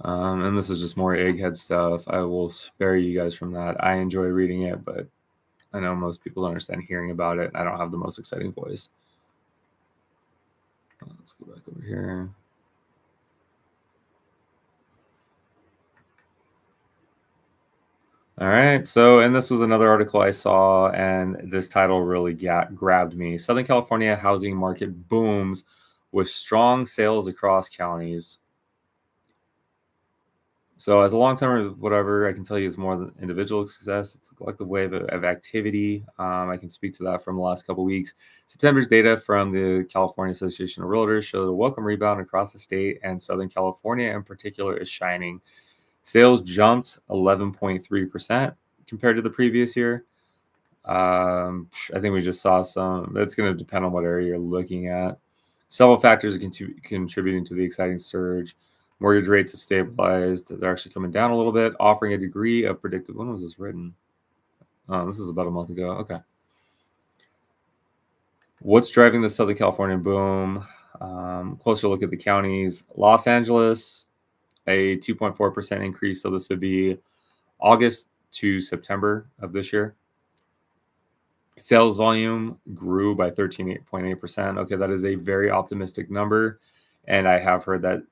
And this is just more egghead stuff. I will spare you guys from that. I enjoy reading it, but I know most people don't understand hearing about it. I don't have the most exciting voice. Let's go back over here. All right. So, and this was another article I saw, and this title really grabbed me. Southern California housing market booms with strong sales across counties. So, as a long-term, whatever, I can tell you it's more than individual success. It's a collective wave of activity. I can speak to that from the last couple of weeks. September's data from the California Association of Realtors showed a welcome rebound across the state, and Southern California in particular is shining. Sales jumped 11.3% compared to the previous year. I think we just saw some. That's going to depend on what area you're looking at. Several factors are contributing to the exciting surge. Mortgage rates have stabilized. They're actually coming down a little bit, offering a degree of predictive. When was this written? Oh, this is about a month ago. Okay. What's driving the Southern California boom? Closer look at the counties. Los Angeles, a 2.4% increase. So this would be August to September of this year. Sales volume grew by 13.8%. Okay, that is a very optimistic number. And I have heard that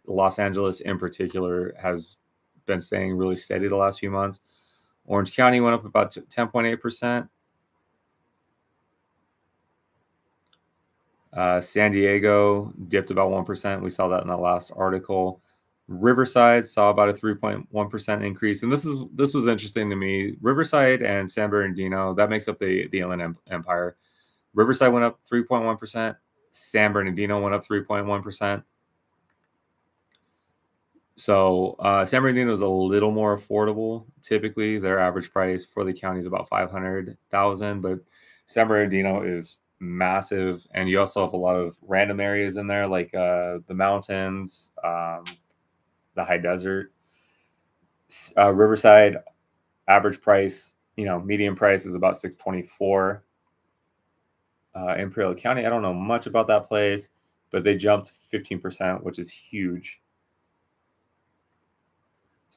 Los Angeles in particular has been staying really steady the last few months. Orange County went up about 10.8%. San Diego dipped about 1%. We saw that in the last article. Riverside saw about a 3.1% increase. And this was interesting to me. Riverside and San Bernardino, that makes up the Inland Empire. Riverside went up 3.1%. San Bernardino went up 3.1%. So San Bernardino is a little more affordable. Typically, their average price for the county is about $500,000, but San Bernardino is massive, and you also have a lot of random areas in there, like the mountains, the high desert. Riverside average price, median price is about $624. Imperial County, I don't know much about that place, but they jumped 15%, which is huge.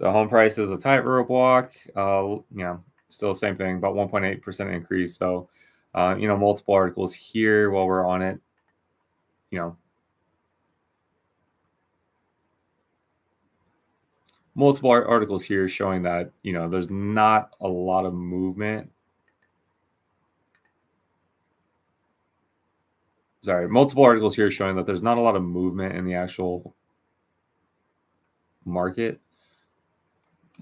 So home price is a tightrope walk. Still the same thing, about 1.8% increase. So, multiple articles here while we're on it. You know, multiple articles here showing that there's not a lot of movement. Sorry, multiple articles here showing that there's not a lot of movement in the actual market.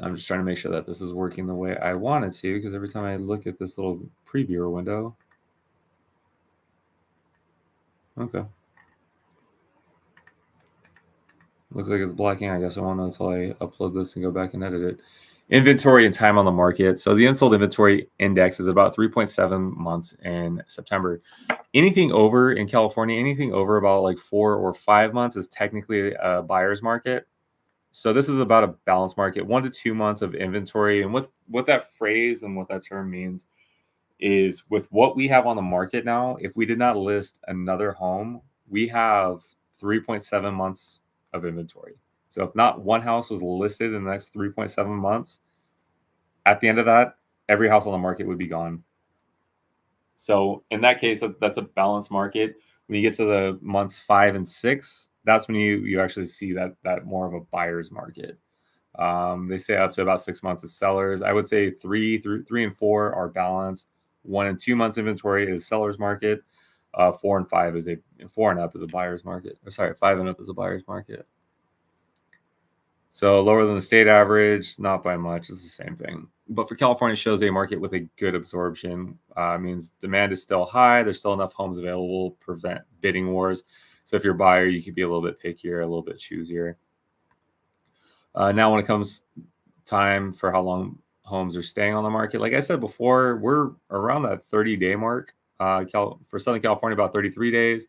I'm just trying to make sure that this is working the way I want it to, because every time I look at this little previewer window, okay, looks like it's blocking. I guess I won't know until I upload this and go back and edit it. Inventory and time on the market. So the unsold inventory index is about 3.7 months in September. Anything over in California, anything over about like 4 or 5 months is technically a buyer's market. So this is about a balanced market, 1 to 2 months of inventory. And what that phrase and what that term means is, with what we have on the market now, if we did not list another home, we have 3.7 months of inventory. So if not one house was listed in the next 3.7 months, at the end of that, every house on the market would be gone. So in that case, that's a balanced market. When you get to the months 5 and 6, that's when you actually see that more of a buyer's market. They say up to about 6 months as sellers. I would say 3 and 4 are balanced. 1 and 2 months inventory is seller's market. 4 and 5 is 4 and up is a buyer's market. Or sorry, 5 and up is a buyer's market. So lower than the state average, not by much. It's the same thing. But for California, it shows a market with a good absorption. Means demand is still high. There's still enough homes available to prevent bidding wars. So if you're a buyer, you could be a little bit pickier, a little bit choosier. Now, when it comes time for how long homes are staying on the market, like I said before, we're around that 30-day mark. For Southern California, about 33 days.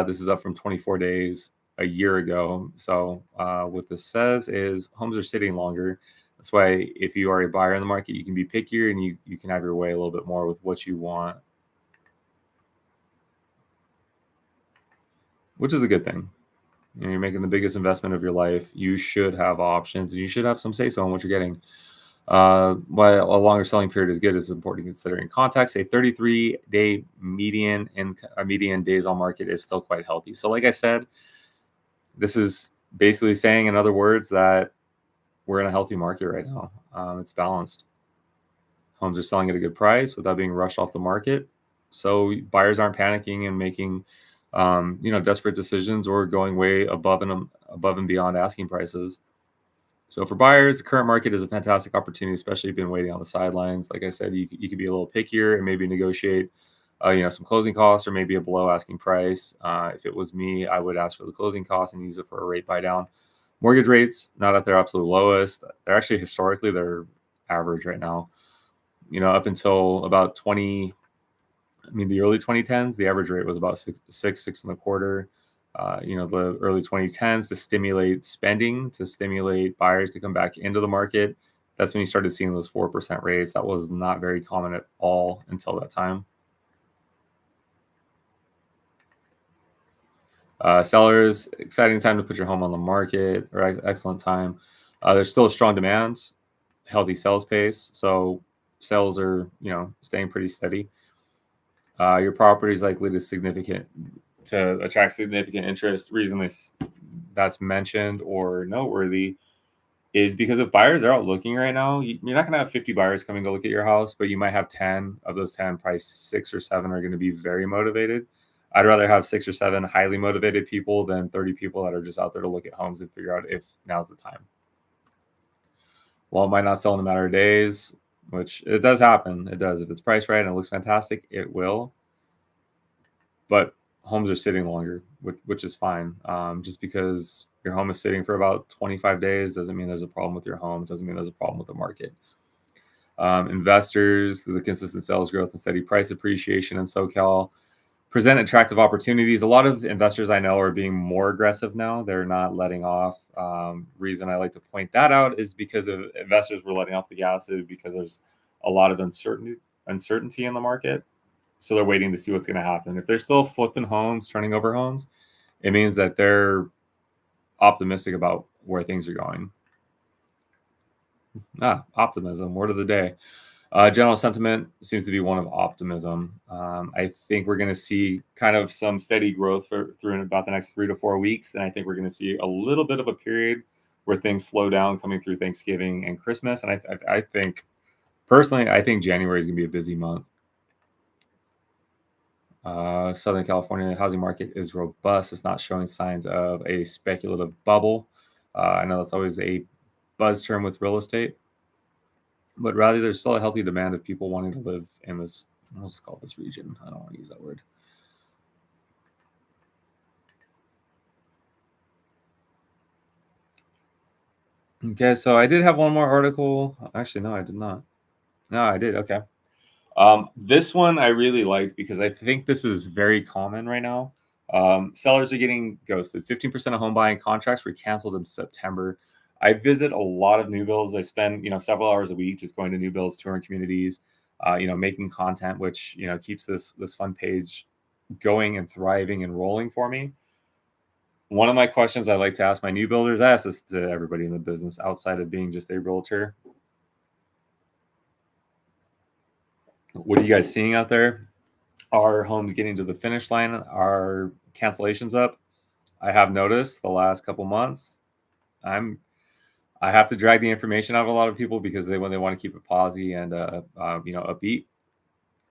This is up from 24 days a year ago. So what this says is homes are sitting longer. That's why if you are a buyer in the market, you can be pickier and you can have your way a little bit more with what you want, which is a good thing. You're making the biggest investment of your life. You should have options and you should have some say-so on what you're getting. While a longer selling period is good, it's important to consider in context. A 33-day median days on market is still quite healthy. So like I said, this is basically saying, in other words, that we're in a healthy market right now. It's balanced. Homes are selling at a good price without being rushed off the market. So buyers aren't panicking and making, desperate decisions or going way above and beyond asking prices. So for buyers, the current market is a fantastic opportunity, especially if you've been waiting on the sidelines. Like I said, you could be a little pickier and maybe negotiate, some closing costs or maybe a below asking price. If it was me, I would ask for the closing costs and use it for a rate buy down. Mortgage rates, not at their absolute lowest. They're actually historically, they're average right now. Up until about the early 2010s, the average rate was about six and a quarter. The early 2010s, to stimulate spending, to stimulate buyers to come back into the market. That's when you started seeing those 4% rates. That was not very common at all until that time. Sellers, exciting time to put your home on the market, or excellent time. There's still a strong demand, healthy sales pace. So sales are, staying pretty steady. Your property is likely to attract significant interest. Reason that's mentioned or noteworthy is because if buyers are out looking right now, you're not going to have 50 buyers coming to look at your house, but you might have 10. Of those 10, probably 6 or 7 are going to be very motivated. I'd rather have 6 or 7 highly motivated people than 30 people that are just out there to look at homes and figure out if now's the time. Well, it might not sell in a matter of days, which it does happen. It does. If it's priced right and it looks fantastic, it will. But homes are sitting longer, which is fine. Just because your home is sitting for about 25 days doesn't mean there's a problem with your home. It doesn't mean there's a problem with the market. Investors, the consistent sales growth and steady price appreciation in SoCal present attractive opportunities. A lot of investors I know are being more aggressive now. They're not letting off. Reason I like to point that out is because of investors were letting off the gas because there's a lot of uncertainty in the market. So they're waiting to see what's going to happen. If they're still flipping homes, turning over homes, it means that they're optimistic about where things are going. Optimism, word of the day. General sentiment seems to be one of optimism. I think we're going to see kind of some steady growth through in about the next 3 to 4 weeks. And I think we're going to see a little bit of a period where things slow down coming through Thanksgiving and Christmas. And I think, personally, I think January is going to be a busy month. Southern California housing market is robust. It's not showing signs of a speculative bubble. I know that's always a buzz term with real estate, but rather there's still a healthy demand of people wanting to live in this, let's call this region. I don't want to use that word. Okay, so I did have one more article. Actually, no, I did not. No, I did. Okay. This one I really like because I think this is very common right now. Sellers are getting ghosted. 15% of home buying contracts were canceled in September. I visit a lot of new builds. I spend, several hours a week just going to new builds, touring communities, making content, which, keeps this fun page going and thriving and rolling for me. One of my questions I like to ask my new builders, I ask this to everybody in the business outside of being just a realtor. What are you guys seeing out there? Are homes getting to the finish line? Are cancellations up? I have noticed the last couple months, I'm I have to drag the information out of a lot of people because when they want to keep it posy and upbeat.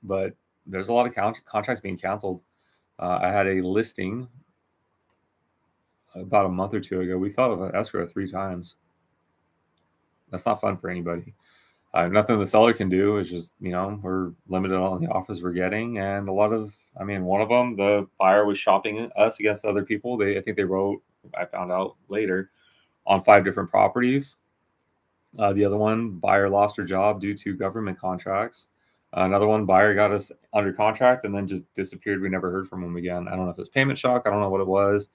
But there's a lot of contracts being canceled. I had a listing about a month or two ago. We filed an escrow 3 times. That's not fun for anybody. Nothing the seller can do. Is just, we're limited on the offers we're getting, and one of them, the buyer was shopping us against other people. I think they wrote, I found out later, on 5 different properties. The other one, buyer lost her job due to government contracts. Another one, buyer got us under contract and then just disappeared. We never heard from him again. I don't know if it was payment shock. I don't know what it was.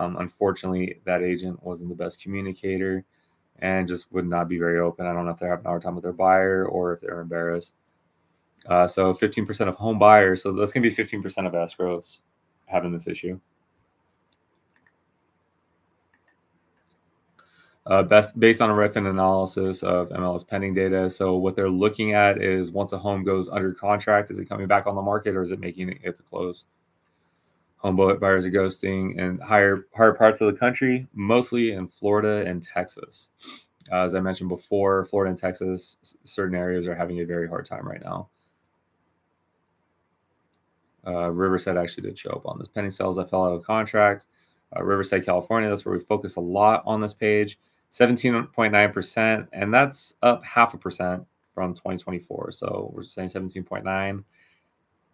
Unfortunately, that agent wasn't the best communicator and just would not be very open. I don't know if they're having a hard time with their buyer or if they're embarrassed. So 15% of home buyers. So that's going to be 15% of escrows having this issue. Based on a Redfin analysis of MLS pending data. So what they're looking at is once a home goes under contract, is it coming back on the market or is it making it to close? Home buyers are ghosting in higher parts of the country, mostly in Florida and Texas. As I mentioned before, Florida and Texas, certain areas are having a very hard time right now. Riverside actually did show up on this. Pending sales that fell out of contract. Riverside, California, that's where we focus a lot on this page. 17.9%, and that's up 0.5% from 2024. So we're saying 17.9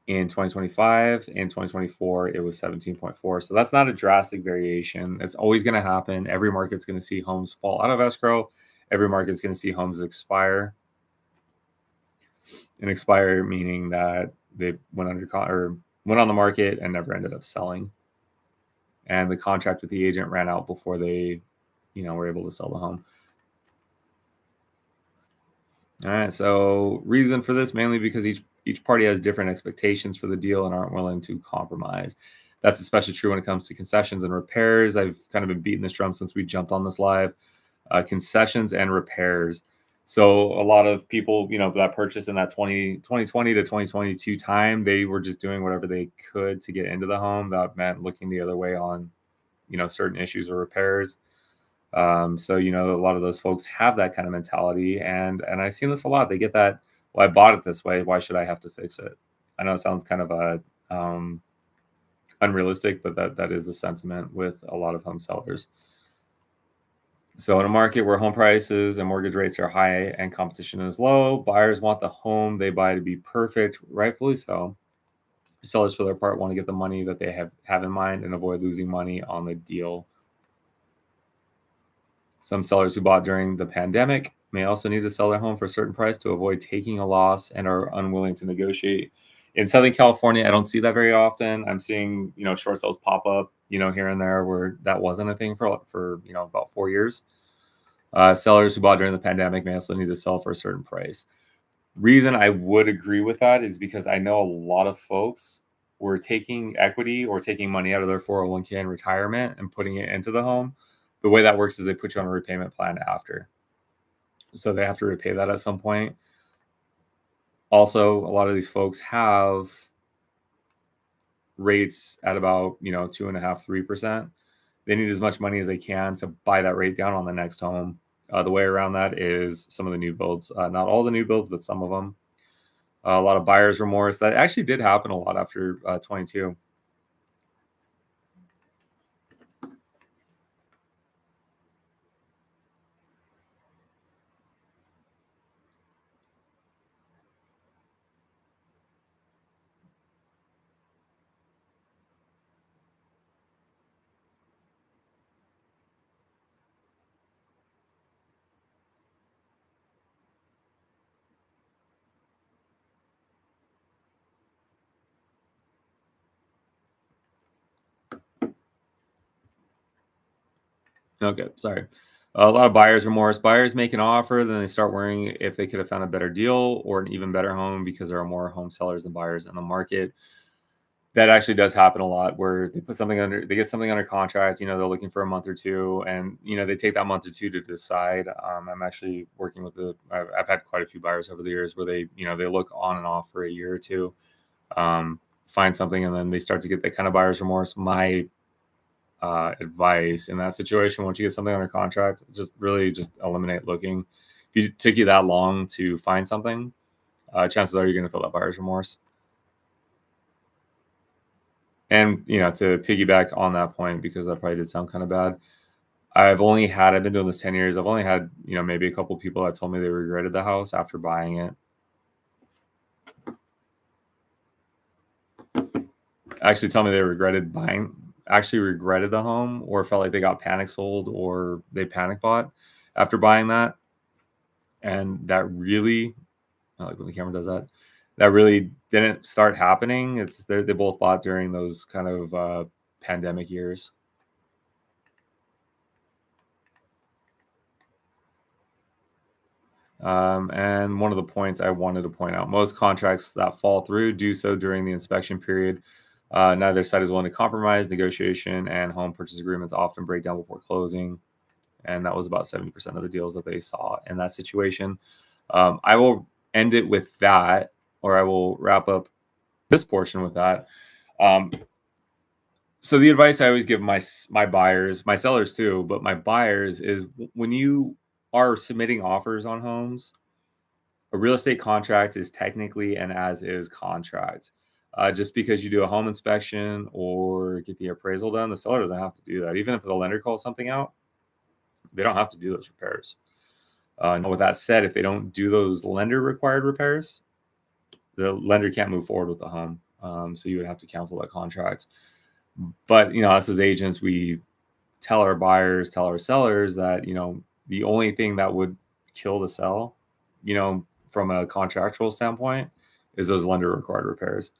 in 2025. In 2024, it was 17.4. So that's not a drastic variation. It's always going to happen. Every market's going to see homes fall out of escrow. Every market's going to see homes expire. And expire meaning that they went on the market and never ended up selling. And the contract with the agent ran out before they were able to sell the home. All right. So reason for this, mainly because each party has different expectations for the deal and aren't willing to compromise. That's especially true when it comes to concessions and repairs. I've kind of been beating this drum since we jumped on this live. Concessions and repairs. So a lot of people, that purchased in that 2020 to 2022 time, they were just doing whatever they could to get into the home. That meant looking the other way on, certain issues or repairs. So a lot of those folks have that kind of mentality, and I've seen this a lot. They get that, well, I bought it this way, why should I have to fix it? I know it sounds kind of unrealistic, but that is the sentiment with a lot of home sellers. So in a market where home prices and mortgage rates are high and competition is low, buyers want the home they buy to be perfect, rightfully so. Sellers, for their part, want to get the money that they have in mind and avoid losing money on the deal. Some sellers who bought during the pandemic may also need to sell their home for a certain price to avoid taking a loss and are unwilling to negotiate. In Southern California, I don't see that very often. I'm seeing, short sales pop up, here and there where that wasn't a thing for about 4 years. Sellers who bought during the pandemic may also need to sell for a certain price. Reason I would agree with that is because I know a lot of folks were taking equity or taking money out of their 401k in retirement and putting it into the home. The way that works is they put you on a repayment plan after. so they have to repay that at some point. Also, a lot of these folks have rates at about 2.5%, 3%. They need as much money as they can to buy that rate down on the next home. The way around that is some of the new builds, not all the new builds, but some of them. A lot of buyer's remorse. That actually did happen a lot after 22. Okay, sorry. A lot of buyer's remorse. Buyers make an offer, then they start worrying if they could have found a better deal or an even better home because there are more home sellers than buyers in the market. That actually does happen a lot where they get something under contract, they're looking for a month or two, and, they take that month or two to decide. I'm actually working with I've had quite a few buyers over the years where they look on and off for a year or two, find something, and then they start to get that kind of buyer's remorse. My advice in that situation, once you get something under contract, just really just eliminate looking. If it took you that long to find something, chances are you're going to feel that buyer's remorse. And to piggyback on that point, because that probably did sound kind of bad. I've been doing this 10 years. I've only had, maybe a couple people that told me they regretted the house after buying it. Actually tell me they regretted the home, or felt like they got panic sold, or they panic bought after buying that. And that really, I like when the camera does that really didn't start happening. They both bought during those kind of pandemic years. And one of the points I wanted to point out, most contracts that fall through do so during the inspection period. Neither side is willing to compromise. Negotiation and home purchase agreements often break down before closing. And that was about 70% of the deals that they saw in that situation. I will end it with that, or I will wrap up this portion with that. So the advice I always give my buyers, my sellers too, but my buyers is, when you are submitting offers on homes, a real estate contract is technically an as is contract. Just because you do a home inspection or get the appraisal done, the seller doesn't have to do that. Even if the lender calls something out, they don't have to do those repairs. Now, with that said, if they don't do those lender required repairs, the lender can't move forward with the home. So you would have to cancel that contract. But us as agents, we tell our buyers, tell our sellers that the only thing that would kill the sell, from a contractual standpoint, is those lender required repairs.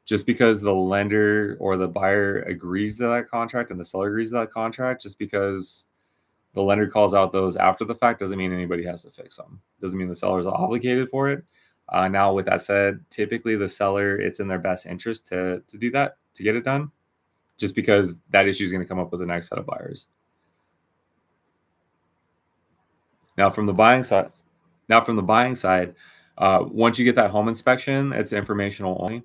Just because the lender or the buyer agrees to that contract and the seller agrees to that contract, just because the lender calls out those after the fact, doesn't mean anybody has to fix them. Doesn't mean the seller is obligated for it. Now, with that said, typically the seller, it's in their best interest to do that, to get it done, just because that issue is going to come up with the next set of buyers. Now, from the buying side, once you get that home inspection, it's informational only,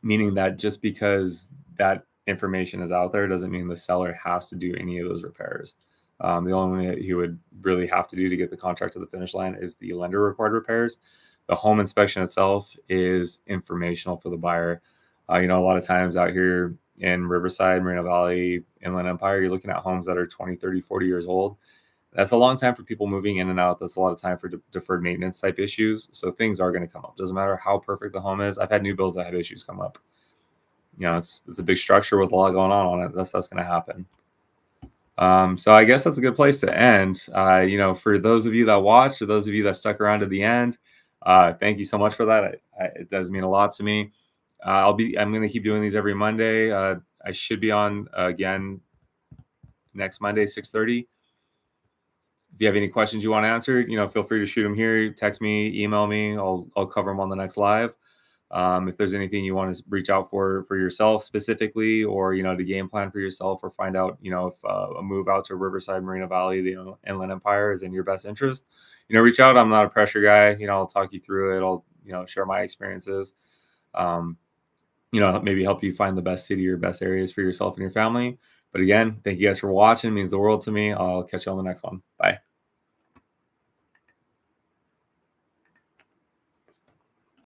meaning that just because that information is out there doesn't mean the seller has to do any of those repairs. The only thing he would really have to do to get the contract to the finish line is the lender required repairs. The home inspection itself is informational for the buyer. A lot of times out here in Riverside, Moreno Valley, Inland Empire, you're looking at homes that are 20, 30, 40 years old. That's a long time for people moving in and out. That's a lot of time for deferred maintenance type issues. So things are going to come up. Doesn't matter how perfect the home is. I've had new builds that have issues come up. It's a big structure with a lot going on it. That's going to happen. So I guess that's a good place to end. For those of you that watched, or those of you that stuck around to the end, thank you so much for that. It does mean a lot to me. I'm going to keep doing these every Monday. I should be on again next Monday, 6:30. If you have any questions you want to answer, feel free to shoot them here. Text me, email me. I'll cover them on the next live. If there's anything you want to reach out for yourself specifically, or to game plan for yourself, or find out if a move out to Riverside, Moreno Valley, the Inland Empire is in your best interest, reach out. I'm not a pressure guy. I'll talk you through it. I'll share my experiences. Um, maybe help you find the best city or best areas for yourself and your family. But again, thank you guys for watching. It means the world to me. I'll catch you on the next one. Bye.